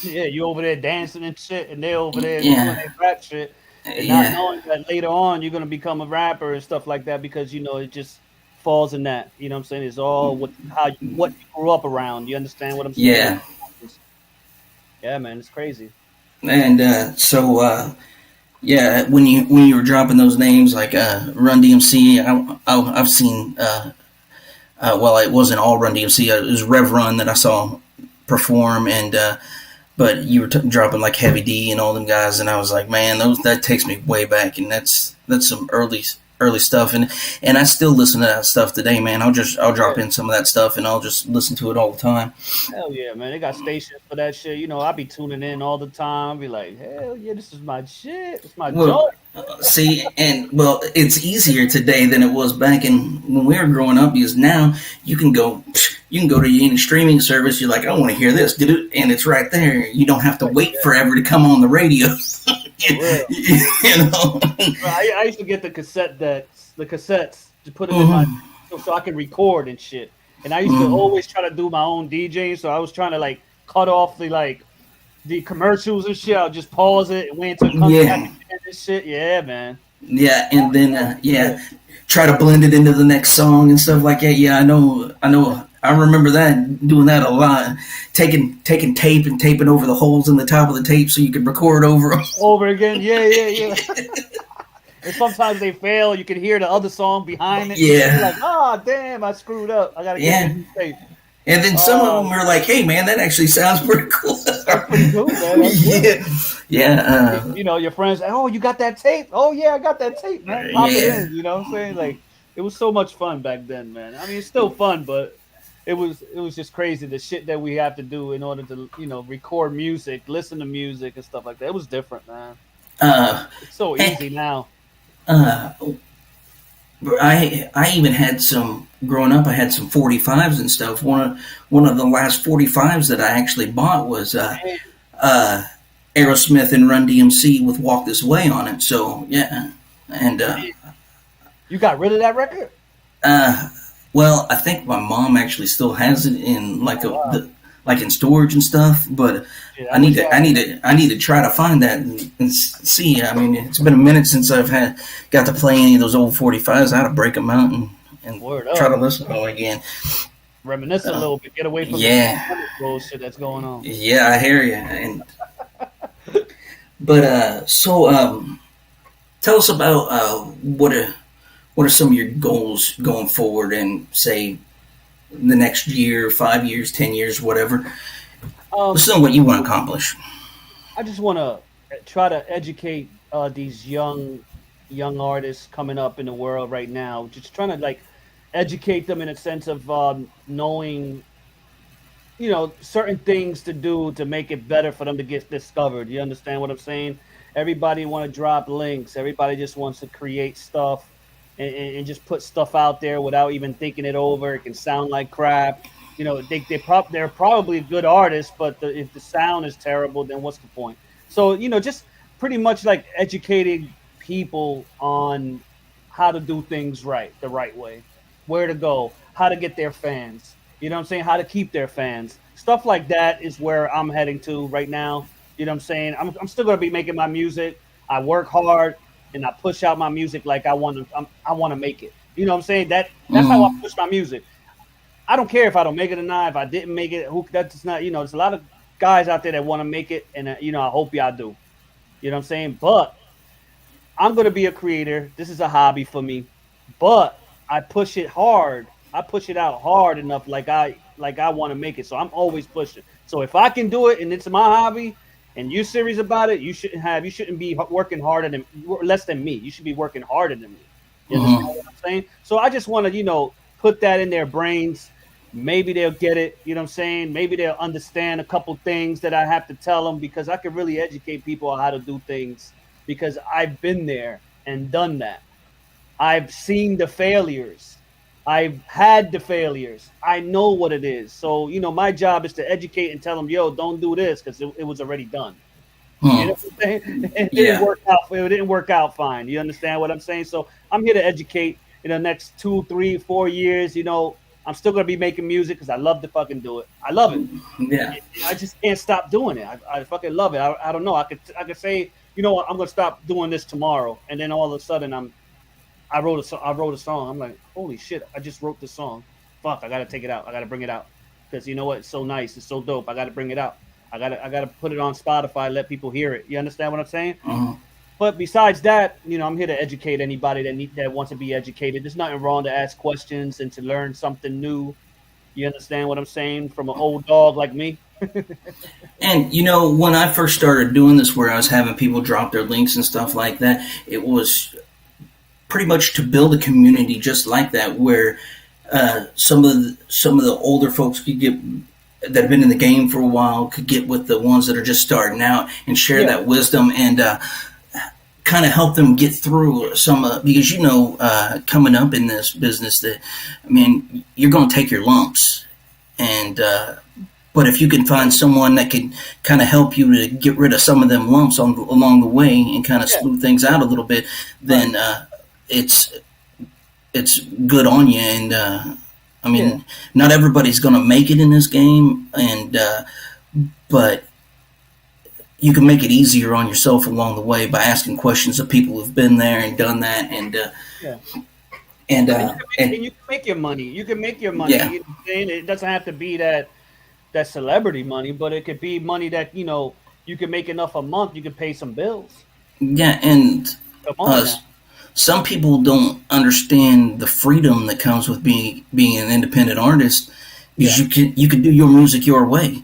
Speaker 2: yeah. You over there dancing and shit, and they over there doing
Speaker 1: yeah,
Speaker 2: their rap shit, and not
Speaker 1: yeah,
Speaker 2: knowing that later on you're gonna become a rapper and stuff like that because it just falls in that. You know what I'm saying? It's all what you grew up around. You understand what I'm saying?
Speaker 1: yeah.
Speaker 2: Yeah, man, it's crazy.
Speaker 1: And so yeah, when you were dropping those names like Run DMC, I've seen. Well, it wasn't all Run DMC. It was Rev Run that I saw perform, and but you were dropping like Heavy D and all them guys, and I was like, man, that takes me way back, and that's some early stuff, and I still listen to that stuff today, man. I'll drop
Speaker 2: Yeah.
Speaker 1: in some of that stuff, and I'll just listen to it all the time.
Speaker 2: Hell yeah, man. They got stations for that shit. I be tuning in all the time. I be like, hell yeah, this is my shit. It's my
Speaker 1: Well,
Speaker 2: joint.
Speaker 1: see, and well, it's easier today than it was back in when we were growing up because now you can go you can go to any streaming service. You're like, I want to hear this, and it's right there. You don't have to wait forever to come on the radio. you know.
Speaker 2: I used to get the cassettes to put them in my so I could record and shit. And I used to always try to do my own DJing, so I was trying to like cut off the commercials and shit. I'll just pause it and wait until it comes back and shit. Yeah, man.
Speaker 1: Yeah, and then try to blend it into the next song and stuff like that. Yeah, I know. I remember doing that a lot. Taking tape and taping over the holes in the top of the tape so you could record
Speaker 2: over again. Yeah. And sometimes they fail. You can hear the other song behind it.
Speaker 1: Yeah.
Speaker 2: You're like, oh damn, I screwed up. I gotta get a new tape.
Speaker 1: And then some of them are like, "Hey, man, that actually sounds pretty cool."
Speaker 2: That's pretty cool, man.
Speaker 1: Yeah.
Speaker 2: Your friends, oh, you got that tape? Oh, yeah, I got that tape, man. Pop it in. You know what I'm saying? Like, it was so much fun back then, man. I mean, it's still fun, but it was just crazy the shit that we have to do in order to record music, listen to music, and stuff like that. It was different, man. It's so easy now.
Speaker 1: I even had some growing up. I had some 45s and stuff. One of the last 45s that I actually bought was Aerosmith and Run DMC with "Walk This Way" on it. So yeah, and
Speaker 2: you got rid of that record?
Speaker 1: Well, I think my mom actually still has it in like in storage and stuff, but I need to try to find that and see. I mean, it's been a minute since I've got to play any of those old 45s. I had to break them out and try to listen to them again.
Speaker 2: Reminisce a little bit, get away from the bullshit that's going on.
Speaker 1: Yeah, I hear you. And tell us about what are some of your goals going forward, and say the next year, 5 years, 10 years, whatever. Listen to what you want to accomplish.
Speaker 2: I just want to try to educate these young artists coming up in the world right now. Just trying to educate them in a sense of knowing, certain things to do to make it better for them to get discovered. You understand what I'm saying? Everybody want to drop links. Everybody just wants to create stuff. And just put stuff out there without even thinking it over. It can sound like crap. They're probably good artists, but if the sound is terrible, then what's the point? So, just pretty much like educating people on how to do things right, the right way, where to go, how to get their fans. You know what I'm saying? How to keep their fans. Stuff like that is where I'm heading to right now. You know what I'm saying? I'm still going to be making my music. I work hard. And I push out my music like I want to make it. You know what I'm saying? That's how I push my music. I don't care if I don't make it or not. If I didn't make it, that's not. There's a lot of guys out there that want to make it, and I hope y'all do. You know what I'm saying? But I'm gonna be a creator. This is a hobby for me, but I push it hard. I push it out hard enough, like I want to make it. So I'm always pushing. So if I can do it, and it's my hobby, and you're serious about it, you shouldn't be working less than me. You should be working harder than me. You understand what I'm saying? So I just want to, put that in their brains. Maybe they'll get it. You know what I'm saying? Maybe they'll understand a couple things that I have to tell them, because I can really educate people on how to do things, because I've been there and done that. I've seen the failures. I've had the failures. I know what it is. So, my job is to educate and tell them, yo, don't do this, because it was already done. You know what I'm saying? It didn't work out. It didn't work out fine. You understand what I'm saying? So I'm here to educate. In the next 2, 3, 4 years, I'm still going to be making music because I love to fucking do it. I love it.
Speaker 1: Yeah.
Speaker 2: I just can't stop doing it. I fucking love it. I don't know. I could say, I'm going to stop doing this tomorrow. And then all of a sudden I wrote a song. I'm like, holy shit, I just wrote this song. Fuck, I got to take it out. I got to bring it out. Because you know what? It's so nice. It's so dope. I got to bring it out. I got to put it on Spotify, let people hear it. You understand what I'm saying?
Speaker 1: Uh-huh.
Speaker 2: But besides that, I'm here to educate anybody that wants to be educated. There's nothing wrong to ask questions and to learn something new. You understand what I'm saying? From an old dog like me.
Speaker 1: And, when I first started doing this, where I was having people drop their links and stuff like that, it was pretty much to build a community just like that, where some of the older folks could get, that have been in the game for a while, could get with the ones that are just starting out and share that wisdom and kind of help them get through some, because coming up in this business, that, I mean, you're going to take your lumps, And but if you can find someone that can kind of help you to get rid of some of them lumps along the way and kind of
Speaker 2: Yeah,
Speaker 1: smooth things out a little bit,
Speaker 2: right.
Speaker 1: then it's it's good on you. And I
Speaker 2: Yeah,
Speaker 1: mean, not everybody's going to make it in this game, and but you can make it easier on yourself along the way by asking questions of people who've been there and done that,
Speaker 2: yeah.
Speaker 1: and
Speaker 2: And you can make your money. You can make your money.
Speaker 1: yeah,
Speaker 2: You know what I'm saying? It doesn't have to be that celebrity money, but it could be money that you can make enough a month. You can pay some bills.
Speaker 1: yeah, and
Speaker 2: Come on
Speaker 1: uh,
Speaker 2: now.
Speaker 1: some people don't understand the freedom that comes with being an independent artist because
Speaker 2: Yeah,
Speaker 1: you can do your music your way.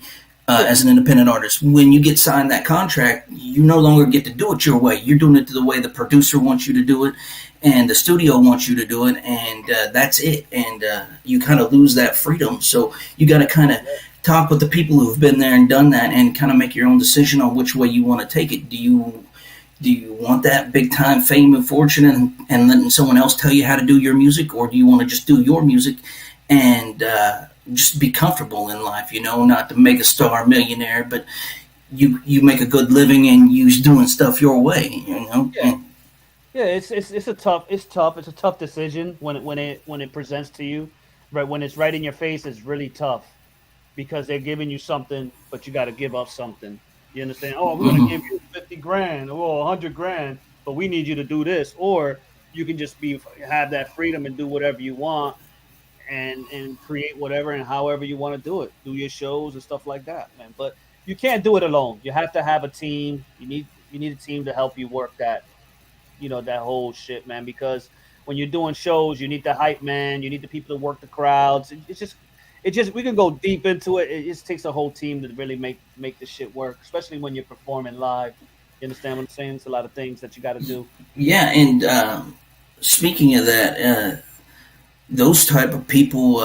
Speaker 2: yeah,
Speaker 1: As an independent artist, when you get signed that contract, you no longer get to do it your way. You're doing it the way the producer wants you to do it, and the studio wants you to do it, and that's it. And you kind of lose that freedom. So you got to kind of talk with the people who've been there and done that, and kind of make your own decision on which way you want to take it. Do you want that big time fame and fortune and letting someone else tell you how to do your music, or do you want to just do your music and just be comfortable in life, not to make a star millionaire, but you make a good living and you doing stuff your way,
Speaker 2: yeah, yeah. It's a tough. It's tough. It's a tough decision when it presents to you, right? When it's right in your face, it's really tough because they're giving you something, but you got to give up something. You understand? Oh, we're gonna give
Speaker 1: Mhm.
Speaker 2: you 50 grand or 100 grand, but we need you to do this, or you can just have that freedom and do whatever you want and create whatever and however you want to do it, do your shows and stuff like that, man. But you can't do it alone. You have to have a team. You need a team to help you work that whole shit, man. Because when you're doing shows, you need the hype man. You need the people to work the crowds. It's just we can go deep into it. It just takes a whole team to really make this shit work, especially when you're performing live. You understand what I'm saying? It's a lot of things that you got to do.
Speaker 1: Yeah, and speaking of that, those type of people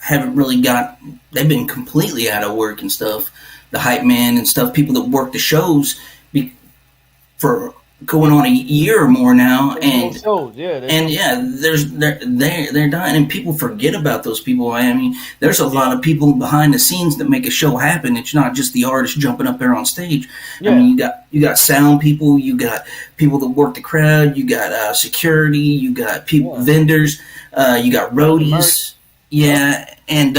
Speaker 1: haven't really they've been completely out of work and stuff. The hype man and stuff, people that work the shows for going on a year or more now,
Speaker 2: There's no
Speaker 1: and
Speaker 2: shows. Yeah, there's
Speaker 1: and
Speaker 2: no
Speaker 1: yeah, they're dying, and people forget about those people. I mean, there's a
Speaker 2: yeah
Speaker 1: lot of people behind the scenes that make a show happen. It's not just the artist jumping up there on stage. I mean,
Speaker 2: yeah
Speaker 1: you got sound people, you got people that work the crowd, you got security, you got people
Speaker 2: yeah.
Speaker 1: vendors, you got
Speaker 2: Selling the merch.
Speaker 1: roadies,
Speaker 2: Yep.
Speaker 1: yeah, and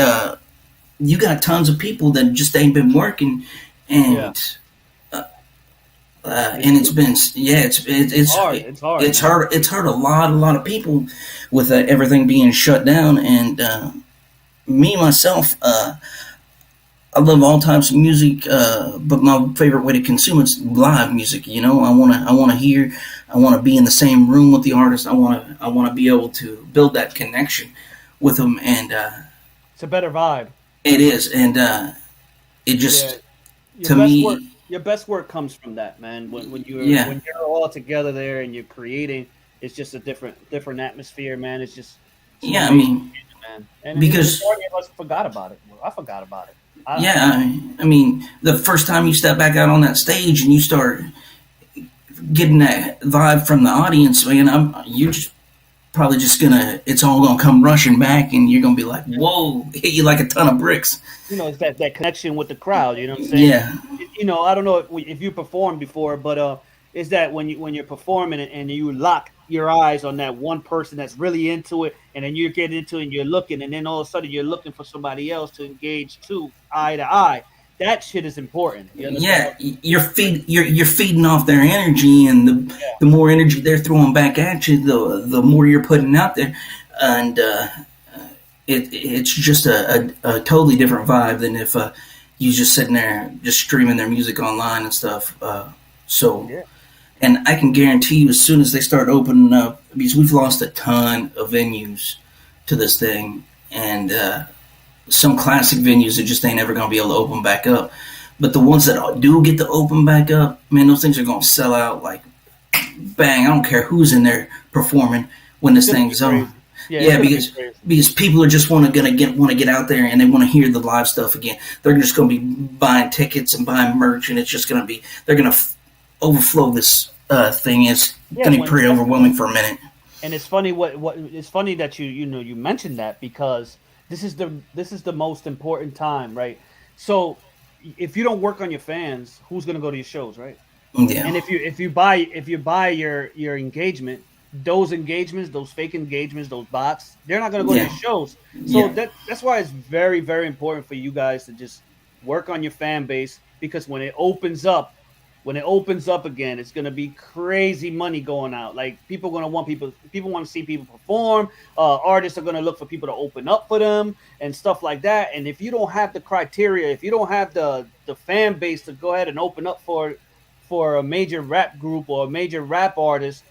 Speaker 1: you got tons of people that just ain't been working,
Speaker 2: Yeah.
Speaker 1: and
Speaker 2: It's
Speaker 1: and it's
Speaker 2: true.
Speaker 1: been yeah
Speaker 2: Hard. It's hard,
Speaker 1: it's
Speaker 2: man.
Speaker 1: hurt a lot of people with everything being shut down. And me myself, I love all types of music, but my favorite way to consume it's live music. I want to hear, I want to be in the same room with the artist. I want to be able to build that connection with them, and
Speaker 2: It's a better vibe.
Speaker 1: it is, and it
Speaker 2: Yeah.
Speaker 1: just
Speaker 2: Your
Speaker 1: to
Speaker 2: best work.
Speaker 1: me,
Speaker 2: Your best work comes from that, man. When you're
Speaker 1: yeah,
Speaker 2: when you're all together there and you're creating, it's just a different atmosphere, man. It's an
Speaker 1: yeah. I
Speaker 2: amazing
Speaker 1: mean,
Speaker 2: feeling, man. And the
Speaker 1: because
Speaker 2: majority of us forgot about it. Well, I forgot about it. I
Speaker 1: yeah, I mean, the first time you step back out on that stage and you start getting that vibe from the audience, man, you're just probably just gonna, it's all gonna come rushing back, and you're gonna be like, whoa, hit you like a ton of bricks.
Speaker 2: it's that connection with the crowd. You know what I'm saying?
Speaker 1: Yeah,
Speaker 2: I don't know if you performed before, but is that when you're performing and you lock your eyes on that one person that's really into it, and then you get into it and you're looking, and then all of a sudden you're looking for somebody else to engage to eye to eye. That shit is important. You understand
Speaker 1: yeah,
Speaker 2: what?
Speaker 1: you're feeding off their energy, and the more energy they're throwing back at you, the more you're putting out there, and it's just a totally different vibe than if you just sitting there just streaming their music online and stuff. So,
Speaker 2: Yeah,
Speaker 1: and I can guarantee you, as soon as they start opening up, because we've lost a ton of venues to this thing, and some classic venues that just ain't ever going to be able to open back up. But the ones that do get to open back up, man, those things are going to sell out like bang. I don't care who's in there performing when
Speaker 2: it's
Speaker 1: this
Speaker 2: gonna be
Speaker 1: thing's on.
Speaker 2: crazy. Yeah, it's
Speaker 1: Yeah,
Speaker 2: gonna be
Speaker 1: because
Speaker 2: crazy.
Speaker 1: people are just want to get out there, and they want to hear the live stuff again. They're just going to be buying tickets and buying merch, and it's just going to be, they're going to overflow this thing. It's
Speaker 2: Yeah,
Speaker 1: going to be pretty overwhelming for a minute.
Speaker 2: and it's funny what it's funny that you mentioned that because this is the most important time, right? So if you don't work on your fans, who's gonna go to your shows, right?
Speaker 1: Yeah,
Speaker 2: And if you buy your engagement, those engagements, those fake engagements, those bots, they're not going to go to your
Speaker 1: yeah,
Speaker 2: shows. So
Speaker 1: yeah.
Speaker 2: that's why it's very very important for you guys to just work on your fan base, because when it opens up again, it's going to be crazy money going out. Like people going to want people want to see people perform. Artists are going to look for people to open up for them and stuff like that. And if you don't have the criteria, if you don't have the fan base to go ahead and open up for a major rap group or a major rap artist,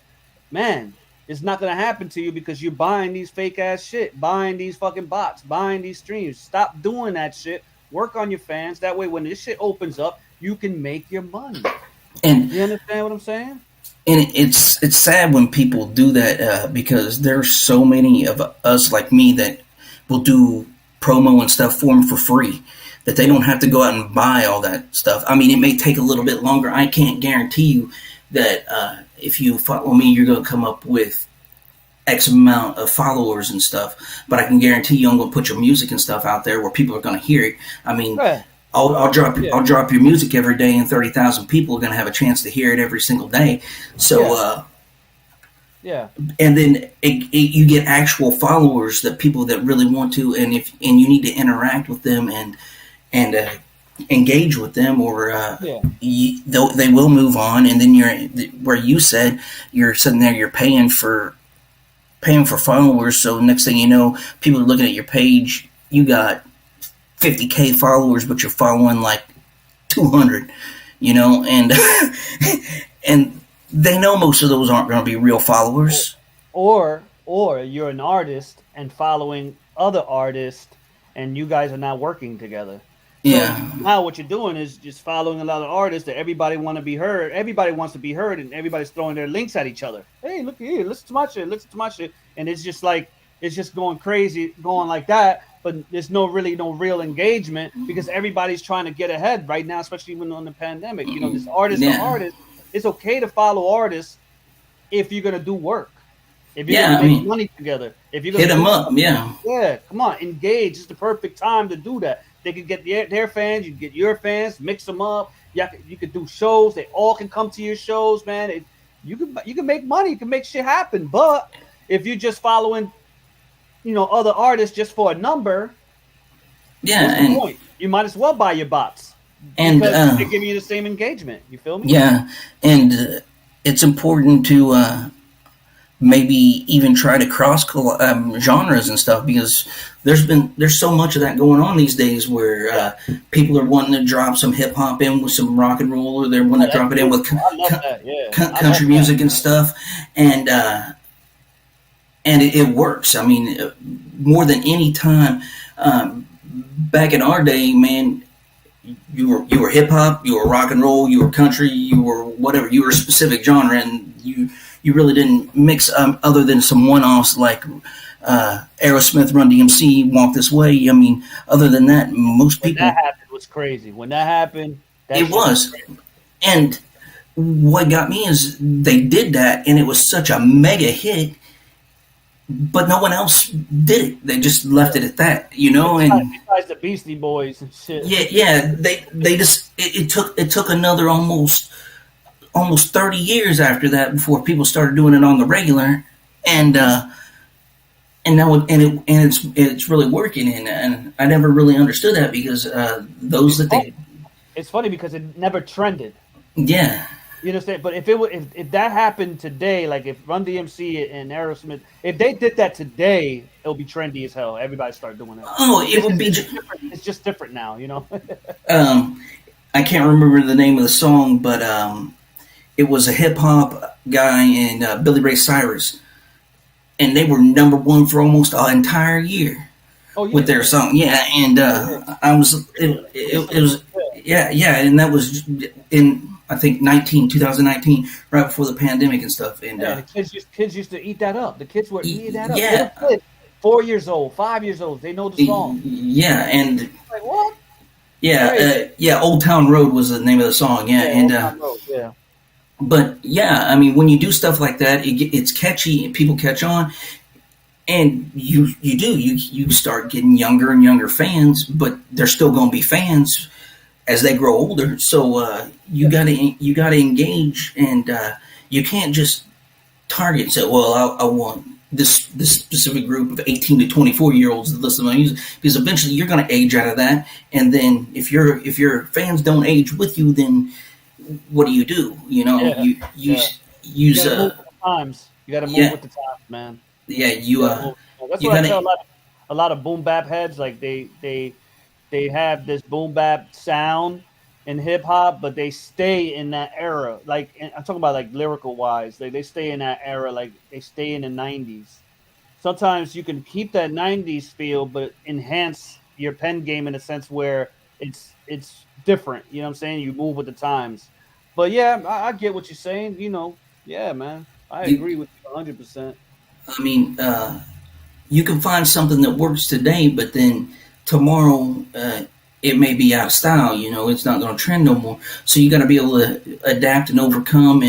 Speaker 2: man, it's not gonna happen to you because you're buying these fake ass shit, buying these fucking bots, buying these streams. Stop doing that shit. Work on your fans. That way, when this shit opens up, you can make your money.
Speaker 1: And
Speaker 2: You understand what I'm saying?
Speaker 1: it's sad when people do that because there's so many of us like me that will do promo and stuff for them for free that they don't have to go out and buy all that stuff. I mean, it may take a little bit longer. I can't guarantee you that if you follow me, you're going to come up with X amount of followers and stuff. But I can guarantee you, I'm going to put your music and stuff out there where people are going to hear it. I mean,
Speaker 2: Yeah,
Speaker 1: I'll drop your music every day, and 30,000 people are going to have a chance to hear it every single day. So,
Speaker 2: yeah, yeah.
Speaker 1: and then you get actual followers, that people that really want to, and you need to interact with them and engage with them, or
Speaker 2: Yeah.
Speaker 1: they will move on. And then where you said you're sitting there, you're paying for followers. So next thing you know, people are looking at your page. You got 50K followers, but you're following like 200, and and they know most of those aren't going to be real followers.
Speaker 2: Or you're an artist and following other artists, and you guys are not working together. So
Speaker 1: Yeah,
Speaker 2: now what you're doing is just following a lot of artists that everybody want to be heard. Everybody wants to be heard, and everybody's throwing their links at each other. Hey, look here, listen to my shit, listen to my shit, and it's just like it's just going crazy, going like that. But there's no real engagement because everybody's trying to get ahead right now, especially even on the pandemic. This artist to
Speaker 1: yeah,
Speaker 2: artist. It's okay to follow artists if you're gonna do work, if you're
Speaker 1: yeah.
Speaker 2: gonna
Speaker 1: I
Speaker 2: make
Speaker 1: mean,
Speaker 2: money together, if you're
Speaker 1: hit
Speaker 2: gonna
Speaker 1: them
Speaker 2: do
Speaker 1: up.
Speaker 2: something.
Speaker 1: Yeah,
Speaker 2: Yeah, come on, engage. It's the perfect time to do that. They could get their fans, you get your fans, mix them up. Yeah, you could do shows. They all can come to your shows, man. You can make money. You can make shit happen. But if you're just following, other artists just for a number,
Speaker 1: yeah,
Speaker 2: what's the point? You might as well buy your bots
Speaker 1: and
Speaker 2: because they're giving you the same engagement. You feel me?
Speaker 1: yeah, and it's important to maybe even try to cross genres and stuff, because there's so much of that going on these days where people are wanting to drop some hip hop in with some rock and roll, or they're wanting to
Speaker 2: That's
Speaker 1: drop it in with
Speaker 2: beautiful. I love that. Yeah, I love
Speaker 1: country
Speaker 2: that.
Speaker 1: music and stuff, and it works. I mean, more than any time. Back in our day, man, you were hip hop, you were rock and roll, you were country, you were whatever, you were a specific genre, and you really didn't mix other than some one offs like Aerosmith, Run DMC, Walk This Way. I mean, other than that, most
Speaker 2: When
Speaker 1: people,
Speaker 2: that happened, it was crazy. When that happened, that
Speaker 1: it
Speaker 2: shit was
Speaker 1: was.
Speaker 2: crazy.
Speaker 1: And what got me is they did that, and it was such a mega hit, but no one else did it. They just left it at that, and
Speaker 2: Besides the Beastie Boys and shit.
Speaker 1: yeah, they just it took another almost 30 years after that before people started doing it on the regular, and now it's really working, and I never really understood that, because those
Speaker 2: It's
Speaker 1: that they
Speaker 2: funny. It's funny because it never trended.
Speaker 1: yeah,
Speaker 2: You understand? But if that happened today, like if Run DMC and Aerosmith, if they did that today, it'll be trendy as hell. Everybody start doing it.
Speaker 1: oh, it would be
Speaker 2: It's just different now,
Speaker 1: um I can't remember the name of the song, but it was a hip hop guy and Billy Ray Cyrus, and they were number one for almost an entire year
Speaker 2: Oh yeah,
Speaker 1: with their
Speaker 2: yeah.
Speaker 1: song. Yeah, and I was it was yeah, and that was in, I think, 2019, right before the pandemic and stuff. And
Speaker 2: Yeah, the kids used to eat that up. The kids were eating that up.
Speaker 1: yeah,
Speaker 2: Little kids, 4 years old, 5 years old, they know the song.
Speaker 1: yeah, and
Speaker 2: Like what?
Speaker 1: yeah,
Speaker 2: Crazy.
Speaker 1: Old Town Road was the name of the song. Yeah,
Speaker 2: Yeah,
Speaker 1: and
Speaker 2: Old Town Road. Yeah.
Speaker 1: but yeah, I mean, when you do stuff like that, it's catchy and people catch on. and you start getting younger and younger fans, but they're still going to be fans as they grow older. So you gotta engage, and you can't just target and say, well, I want this specific group of 18 to 24-year-olds to listen to my music, because eventually you're going to age out of that, and then if your fans don't age with you, then what do?
Speaker 2: Yeah,
Speaker 1: You
Speaker 2: yeah. You
Speaker 1: use
Speaker 2: got to move with the times. You got to move
Speaker 1: yeah,
Speaker 2: with the times, man.
Speaker 1: yeah,
Speaker 2: You got to move. That's
Speaker 1: you
Speaker 2: what I tell
Speaker 1: gotta.
Speaker 2: a lot of boom bap heads. Like they have this boom bap sound in hip hop, but they stay in that era. Like I'm talking about like lyrical wise, they stay in that era. Like they stay in the '90s. Sometimes you can keep that '90s feel, but enhance your pen game in a sense where it's different. You know what I'm saying? You move with the times. But yeah, I get what you're saying. Yeah, man, I
Speaker 1: You,
Speaker 2: agree with you 100%.
Speaker 1: I mean, you can find something that works today, but then tomorrow it may be out of style. It's not going to trend no more. So you got to be able to adapt and overcome,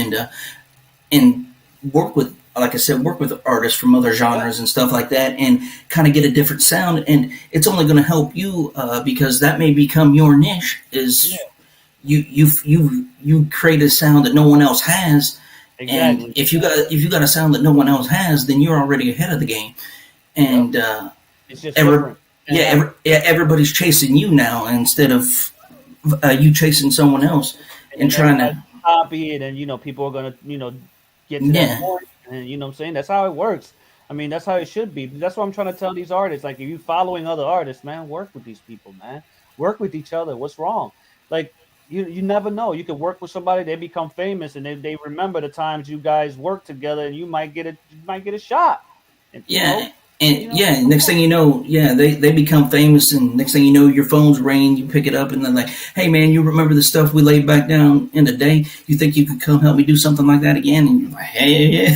Speaker 1: and work with, like I said, work with artists from other
Speaker 2: Yeah,
Speaker 1: genres and stuff like that, and kind of get a different sound. And it's only going to help you because that may become your niche. Is
Speaker 2: yeah,
Speaker 1: you create a sound that no one else has, and
Speaker 2: exactly.
Speaker 1: if you got a sound that no one else has, then you're already ahead of the game.
Speaker 2: Yep.
Speaker 1: And
Speaker 2: It's just
Speaker 1: every
Speaker 2: different. And that
Speaker 1: yeah, everybody's chasing you now instead of you chasing someone else
Speaker 2: and
Speaker 1: and
Speaker 2: then
Speaker 1: trying
Speaker 2: everybody
Speaker 1: to.
Speaker 2: copy it, and people are gonna get to that
Speaker 1: Yeah,
Speaker 2: point, and you know what I'm saying, that's how it works. I mean, that's how it should be. That's what I'm trying to tell these artists. Like, if you following other artists, man, work with these people, man. Work with each other. What's wrong? Like, you never know. You could work with somebody, they become famous, and they remember the times you guys worked together, and you might get a shot, and
Speaker 1: yeah, and yeah.
Speaker 2: come
Speaker 1: Next
Speaker 2: on.
Speaker 1: thing you know, yeah, they become famous, and next thing you know, your phone's ringing. You pick it up, and they're like, "Hey, man, you remember the stuff we laid back down in the day? You think you could come help me do something like that again?" And you're like, "Hey, yeah,"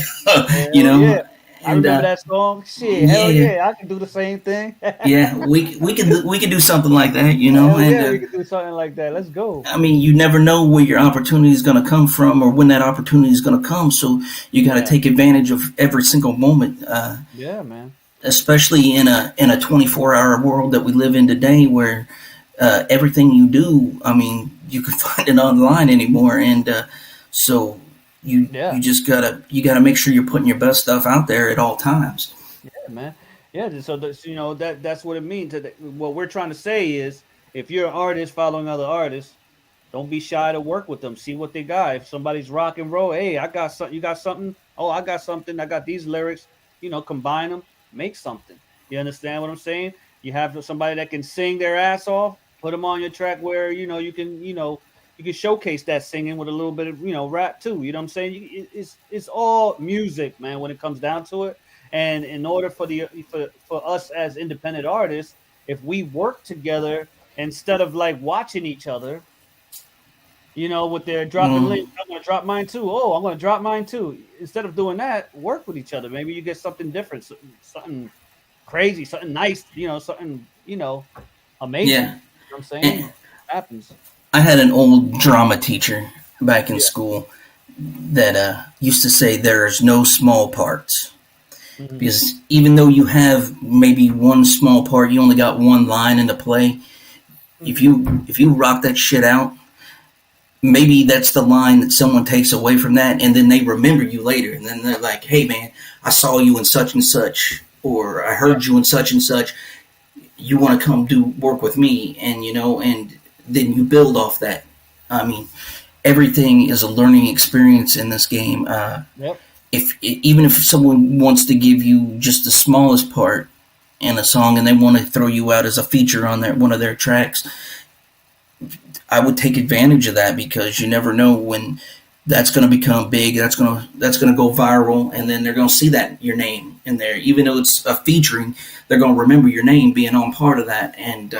Speaker 2: Hell yeah. I
Speaker 1: and
Speaker 2: remember that song. Shit, hell
Speaker 1: yeah,
Speaker 2: yeah, I can do the same thing.
Speaker 1: yeah, we can do something like that,
Speaker 2: Hell
Speaker 1: and
Speaker 2: yeah, we could do something like that. Let's go.
Speaker 1: I mean, you never know where your opportunity is going to come from or when that opportunity is going to come. So you got to
Speaker 2: Yeah,
Speaker 1: take advantage of every single moment,
Speaker 2: yeah, man.
Speaker 1: especially in a 24-hour world that we live in today, where everything you do, I mean, you can find it online anymore, and so you
Speaker 2: Yeah,
Speaker 1: just gotta make sure you're putting your best stuff out there at all times.
Speaker 2: yeah, man. Yeah, so that's what it means. What we're trying to say is, if you're an artist following other artists, don't be shy to work with them. See what they got. If somebody's rock and roll, hey, I got something. You got something? Oh, I got something. I got these lyrics. Combine them, make something. You understand what I'm saying? You have somebody that can sing their ass off. Put them on your track where you can showcase that singing with a little bit of rap too. You know what I'm saying? It's all music, man. When it comes down to it, and in order for us as independent artists, if we work together instead of like watching each other, with their dropping
Speaker 1: Mm,
Speaker 2: links. I'm going to drop mine too. Oh, I'm going to drop mine too. Instead of doing that, work with each other. Maybe you get something different, something crazy, something nice, something, amazing. You
Speaker 1: yeah.
Speaker 2: know what I'm saying?
Speaker 1: And
Speaker 2: Happens.
Speaker 1: I had an old drama teacher back in
Speaker 2: Yeah.
Speaker 1: school that used to say there's no small parts,
Speaker 2: Hmm.
Speaker 1: because even though you have maybe one small part, you only got one line in the play. If
Speaker 2: Hmm.
Speaker 1: you rock that shit out, maybe that's the line that someone takes away from that, and then they remember you later, and then they're like, "Hey, man, I saw you in such and such, or I
Speaker 2: Yeah.
Speaker 1: heard you in such and such. You want to come do work with me?" And then you build off that. I mean, everything is a learning experience in this game.
Speaker 2: Yep.
Speaker 1: If even if someone wants to give you just the smallest part in a song, and they want to throw you out as a feature on one of their tracks, I would take advantage of that, because you never know when that's going to become big. That's going to go viral, and then they're going to see that your name in there, even though it's a featuring. They're going to remember your name being on part of that, and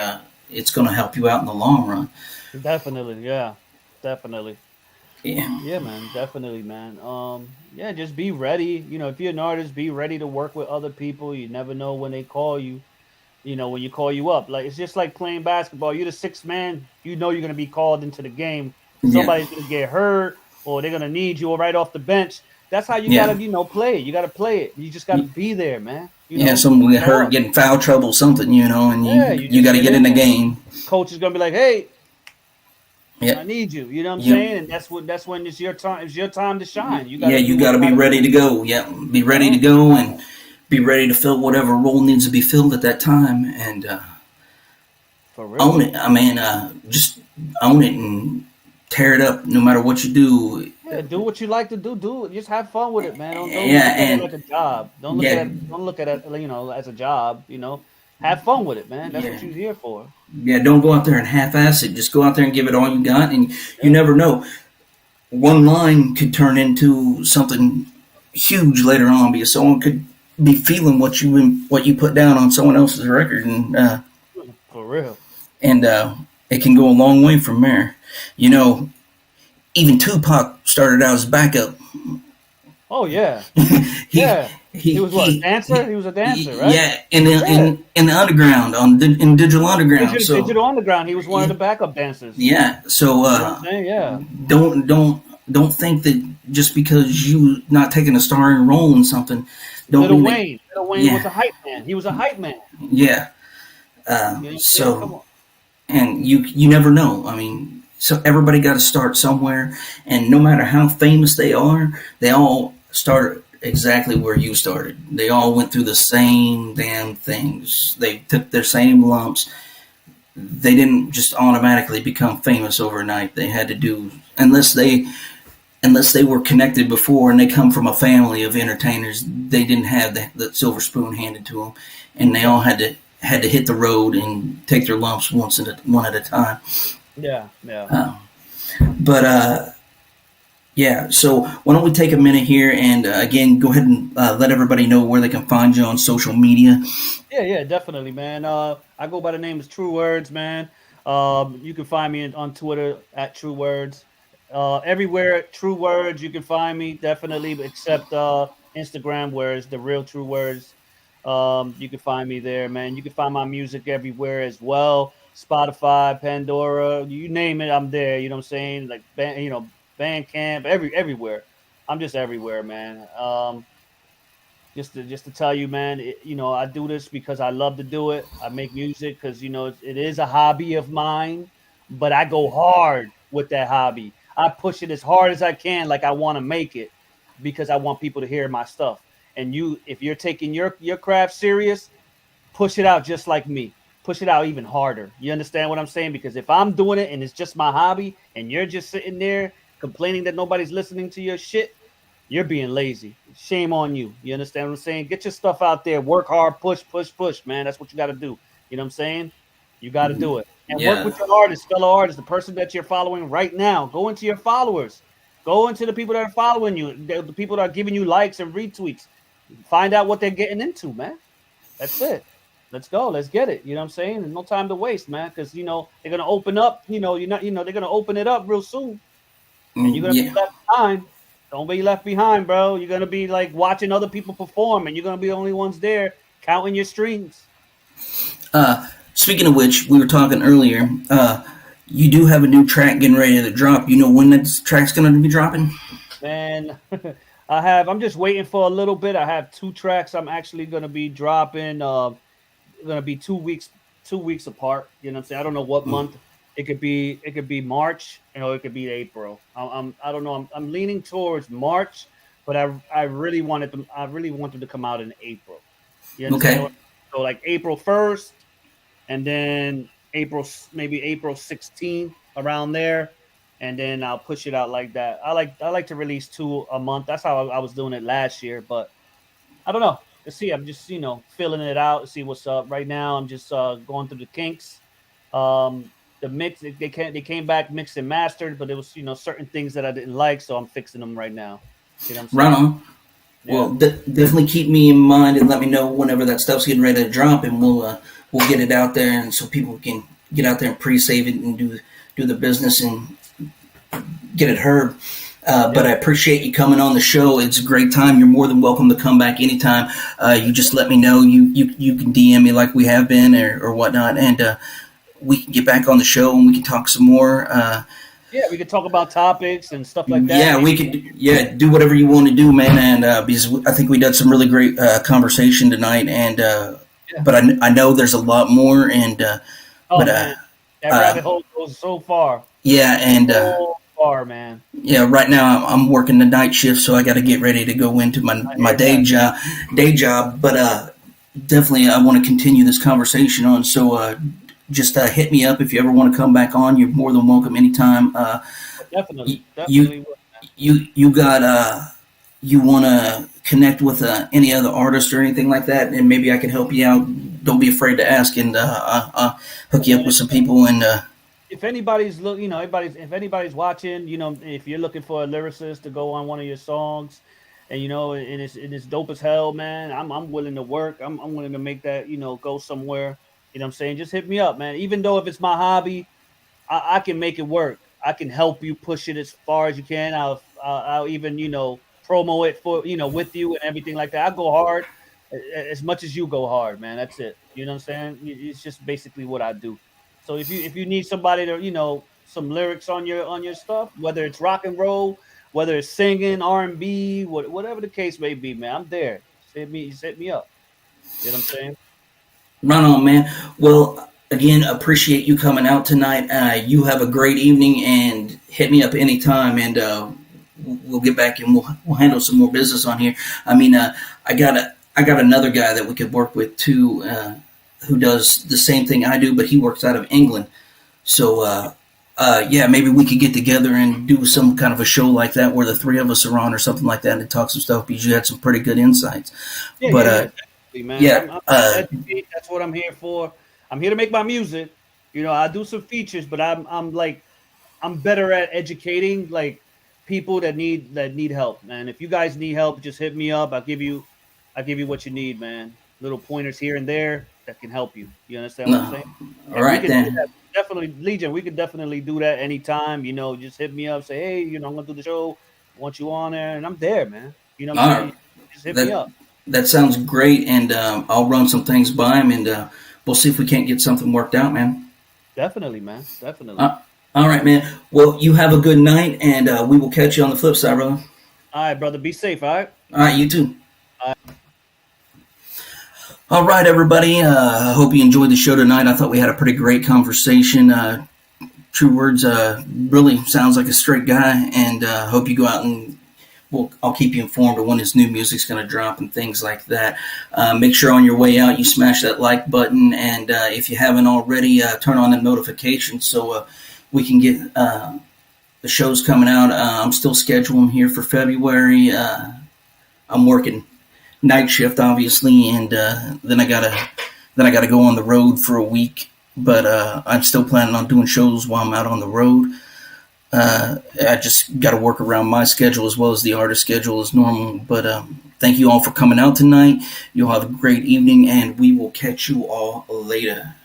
Speaker 1: it's going to help you out in the long run.
Speaker 2: Definitely. Yeah. Definitely.
Speaker 1: Yeah,
Speaker 2: Yeah, man. Definitely, man. Yeah, just be ready. If you're an artist, be ready to work with other people. You never know when they call you. When you call you up. Like, it's just like playing basketball. You're the sixth man. You're going to be called into the game.
Speaker 1: yeah,
Speaker 2: Somebody's going to get hurt, or they're going to need you right off the bench. That's how you
Speaker 1: Yeah.
Speaker 2: gotta, play it. You gotta play it. You just gotta be there, man.
Speaker 1: Yeah, someone get
Speaker 2: Show
Speaker 1: hurt,
Speaker 2: up.
Speaker 1: get in foul trouble, something, and
Speaker 2: Yeah,
Speaker 1: you
Speaker 2: you
Speaker 1: you
Speaker 2: just
Speaker 1: got to
Speaker 2: get
Speaker 1: get
Speaker 2: in
Speaker 1: in the
Speaker 2: there.
Speaker 1: game.
Speaker 2: Coach is gonna be like, "Hey, I
Speaker 1: Yeah,
Speaker 2: need you." You know what I'm
Speaker 1: you
Speaker 2: saying? And that's when it's your time. It's your time to shine. You got
Speaker 1: yeah,
Speaker 2: to do
Speaker 1: you
Speaker 2: what
Speaker 1: got
Speaker 2: you
Speaker 1: to be
Speaker 2: got to
Speaker 1: ready
Speaker 2: do.
Speaker 1: to go. Yeah, be ready to
Speaker 2: Yeah,
Speaker 1: go and be ready to fill whatever role needs to be filled at that time, and
Speaker 2: for real.
Speaker 1: own it. I mean, just own it and tear it up, no matter what you do.
Speaker 2: Yeah, do what you like to do. Do it. Just have fun with it, man. Don't
Speaker 1: Yeah,
Speaker 2: look at it
Speaker 1: and
Speaker 2: like a job.
Speaker 1: yeah,
Speaker 2: Don't look at it as a job. Have fun with it, man. That's what
Speaker 1: yeah,
Speaker 2: you're here for.
Speaker 1: yeah. Don't go out there and half-ass it. Just go out there and give it all you got, and you
Speaker 2: Yeah,
Speaker 1: never know. One line could turn into something huge later on because someone could be feeling what you put down on someone else's record,
Speaker 2: for real.
Speaker 1: and it can go a long way from there. You know, even Tupac started out as backup.
Speaker 2: Oh yeah,
Speaker 1: he
Speaker 2: yeah.
Speaker 1: he
Speaker 2: He was what, a
Speaker 1: he.
Speaker 2: dancer? He was a dancer, right?
Speaker 1: Yeah, in the
Speaker 2: Yeah.
Speaker 1: in the underground in digital underground. So
Speaker 2: Digital Underground. He was one of
Speaker 1: yeah,
Speaker 2: the backup dancers.
Speaker 1: yeah. So
Speaker 2: You know what I'm saying? Yeah.
Speaker 1: don't think that just because you not taking a starring role in something, don't
Speaker 2: Little
Speaker 1: mean that.
Speaker 2: Wayne. Little Wayne was
Speaker 1: Yeah,
Speaker 2: a hype man. He was a hype man.
Speaker 1: yeah.
Speaker 2: You know what I'm saying? Come
Speaker 1: So
Speaker 2: on.
Speaker 1: and you never know. I mean, so everybody got to start somewhere, and no matter how famous they all start exactly where you started. They all went through the same damn things. They took their same lumps. They didn't just automatically become famous overnight. They had to do unless they were connected before and they come from a family of entertainers. They didn't have the silver spoon handed to them, and they all had to hit the road and take their lumps one at a time.
Speaker 2: Yeah, yeah.
Speaker 1: Uh, but yeah, so why don't we take a minute here and again go ahead and let everybody know where they can find you on social media.
Speaker 2: Yeah, yeah, definitely, man. I go by the name of TruWerdz, man. You can find me on Twitter at TruWerdz. Everywhere TruWerdz, you can find me definitely, except Instagram, where it's the real TruWerdz. You can find me there, man. You can find my music everywhere as well. Spotify, Pandora, you name it, I'm there. You know what I'm saying? Like Bandcamp, everywhere. I'm just everywhere, man. Just to tell you, man, I do this because I love to do it. I make music because it is a hobby of mine, but I go hard with that hobby. I push it as hard as I can, like I want to make it, because I want people to hear my stuff. And if you're taking your craft serious, push it out just like me. Push it out even harder. You understand what I'm saying? Because if I'm doing it and it's just my hobby, and you're just sitting there complaining that nobody's listening to your shit, you're being lazy. Shame on you. You understand what I'm saying? Get your stuff out there. Work hard. Push, push, push, man. That's what you got to do. You know what I'm saying? You got to do it. And work
Speaker 1: Yeah,
Speaker 2: with your artists, fellow artists, the person that you're following right now. Go into your followers. Go into the people that are following you, the people that are giving you likes and retweets. Find out what they're getting into, man. That's it. Let's go. Let's get it. You know what I'm saying? And no time to waste, man, because they're gonna open up. They're gonna open it up real soon, and you're gonna be
Speaker 1: yeah.
Speaker 2: left behind. Don't be left behind, bro. You're gonna be like watching other people perform, and you're gonna be the only ones there counting your streams.
Speaker 1: Speaking of which, we were talking earlier. You do have a new track getting ready to drop. You know when that track's going to be dropping?
Speaker 2: Man, I'm just waiting for a little bit. I have 2 tracks I'm actually gonna be dropping. Gonna be 2 weeks apart. You know what I'm saying? I don't know what month. It could be March, it could be April. I don't know. I'm leaning towards March, but I really wanted to come out in April. You understand?
Speaker 1: Okay.
Speaker 2: So like April 1st, and then maybe April 16th, around there, and then I'll push it out like that. I like to release 2 a month. That's how I was doing it last year, but I don't know. Let's see. I'm just filling it out. See what's up. Right now, I'm just going through the kinks. The mix, they came back mixed and mastered, but it was certain things that I didn't like, so I'm fixing them right now. You know what I'm
Speaker 1: Right
Speaker 2: saying?
Speaker 1: on.
Speaker 2: Yeah.
Speaker 1: Well, definitely keep me in mind and let me know whenever that stuff's getting ready to drop, and we'll get it out there, and so people can get out there and pre-save it and do the business and get it heard. But
Speaker 2: Yeah.
Speaker 1: I appreciate you coming on the show. It's a great time. You're more than welcome to come back anytime. You just let me know. You can DM me like we have been or whatnot, and we can get back on the show and we can talk some more.
Speaker 2: Yeah, we could talk about topics and stuff like that.
Speaker 1: Yeah, we
Speaker 2: Maybe.
Speaker 1: could. Yeah, do whatever you want to do, man. And because I think we did some really great conversation tonight, and
Speaker 2: Yeah.
Speaker 1: but I know there's a lot more, and
Speaker 2: Oh
Speaker 1: but
Speaker 2: man, that
Speaker 1: uh,
Speaker 2: rabbit hole goes so far,
Speaker 1: yeah, and
Speaker 2: so far, man.
Speaker 1: yeah. Right now, I'm working the night shift, so I got to get ready to go into my
Speaker 2: I
Speaker 1: my
Speaker 2: hear that.
Speaker 1: day job. But definitely, I want to continue this conversation on. So just hit me up if you ever want to come back on. You're more than welcome anytime.
Speaker 2: Definitely,
Speaker 1: You
Speaker 2: definitely would.
Speaker 1: you got you want to connect with any other artist or anything like that, and maybe I can help you out. Don't be afraid to ask, and hook you
Speaker 2: Man,
Speaker 1: up with some people. And
Speaker 2: if anybody's if anybody's watching, if you're looking for a lyricist to go on one of your songs, and it's dope as hell, man. I'm willing to work. I'm willing to make that go somewhere. You know what I'm saying? Just hit me up, man. Even though if it's my hobby, I can make it work. I can help you push it as far as you can. I'll even promo it for with you and everything like that. I go hard as much as you go hard, man. That's it. You know what I'm saying? It's just basically what I do. So if you need somebody to some lyrics on your stuff, whether it's rock and roll, whether it's singing R&B, whatever the case may be, man, I'm there. Just hit me up. You know what I'm saying?
Speaker 1: right on, man. Well, again, appreciate you coming out tonight. You have a great evening, and hit me up anytime, and we'll get back and we'll handle some more business on here. I mean, I got another guy that we could work with too, who does the same thing I do, but he works out of England. So yeah, maybe we could get together and do some kind of a show like that where the three of us are on or something like that and talk some stuff because you had some pretty good insights.
Speaker 2: Yeah,
Speaker 1: But
Speaker 2: yeah, yeah. Definitely, man.
Speaker 1: yeah,
Speaker 2: I'm here to educate. That's what I'm here for. I'm here to make my music. I do some features, but I'm like I'm better at educating like people that need help, man. If you guys need help, just hit me up. I'll give you what you need, man. Little pointers here and there that can help you. You understand what I'm
Speaker 1: no.
Speaker 2: saying?
Speaker 1: All
Speaker 2: And we
Speaker 1: right
Speaker 2: can do
Speaker 1: then.
Speaker 2: that. Definitely, Legion. We could definitely do that anytime. Just hit me up. Say, hey, I'm gonna do the show. I want you on there, and I'm there, man. You know what I'm
Speaker 1: All right.
Speaker 2: saying? Just hit me
Speaker 1: That
Speaker 2: up.
Speaker 1: that sounds great, and I'll run some things by him, and we'll see if we can't get something worked out, man.
Speaker 2: Definitely, man. Definitely.
Speaker 1: Uh, all right, man. Well, you have a good night, and we will catch you on the flip side, brother.
Speaker 2: All right, brother. Be safe. All right.
Speaker 1: All right, you too.
Speaker 2: All
Speaker 1: All right, everybody. I hope you enjoyed the show tonight. I thought we had a pretty great conversation. TruWerdz really sounds like a straight guy, and hope you go out and I'll keep you informed of when his new music's going to drop and things like that. Make sure on your way out you smash that like button, and if you haven't already, turn on the notifications so we can get the shows coming out. I'm still scheduling here for February. I'm working night shift, obviously, and then I gotta go on the road for a week. But I'm still planning on doing shows while I'm out on the road. I just got to work around my schedule as well as the artist schedule as normal. But thank you all for coming out tonight. You'll have a great evening, and we will catch you all later.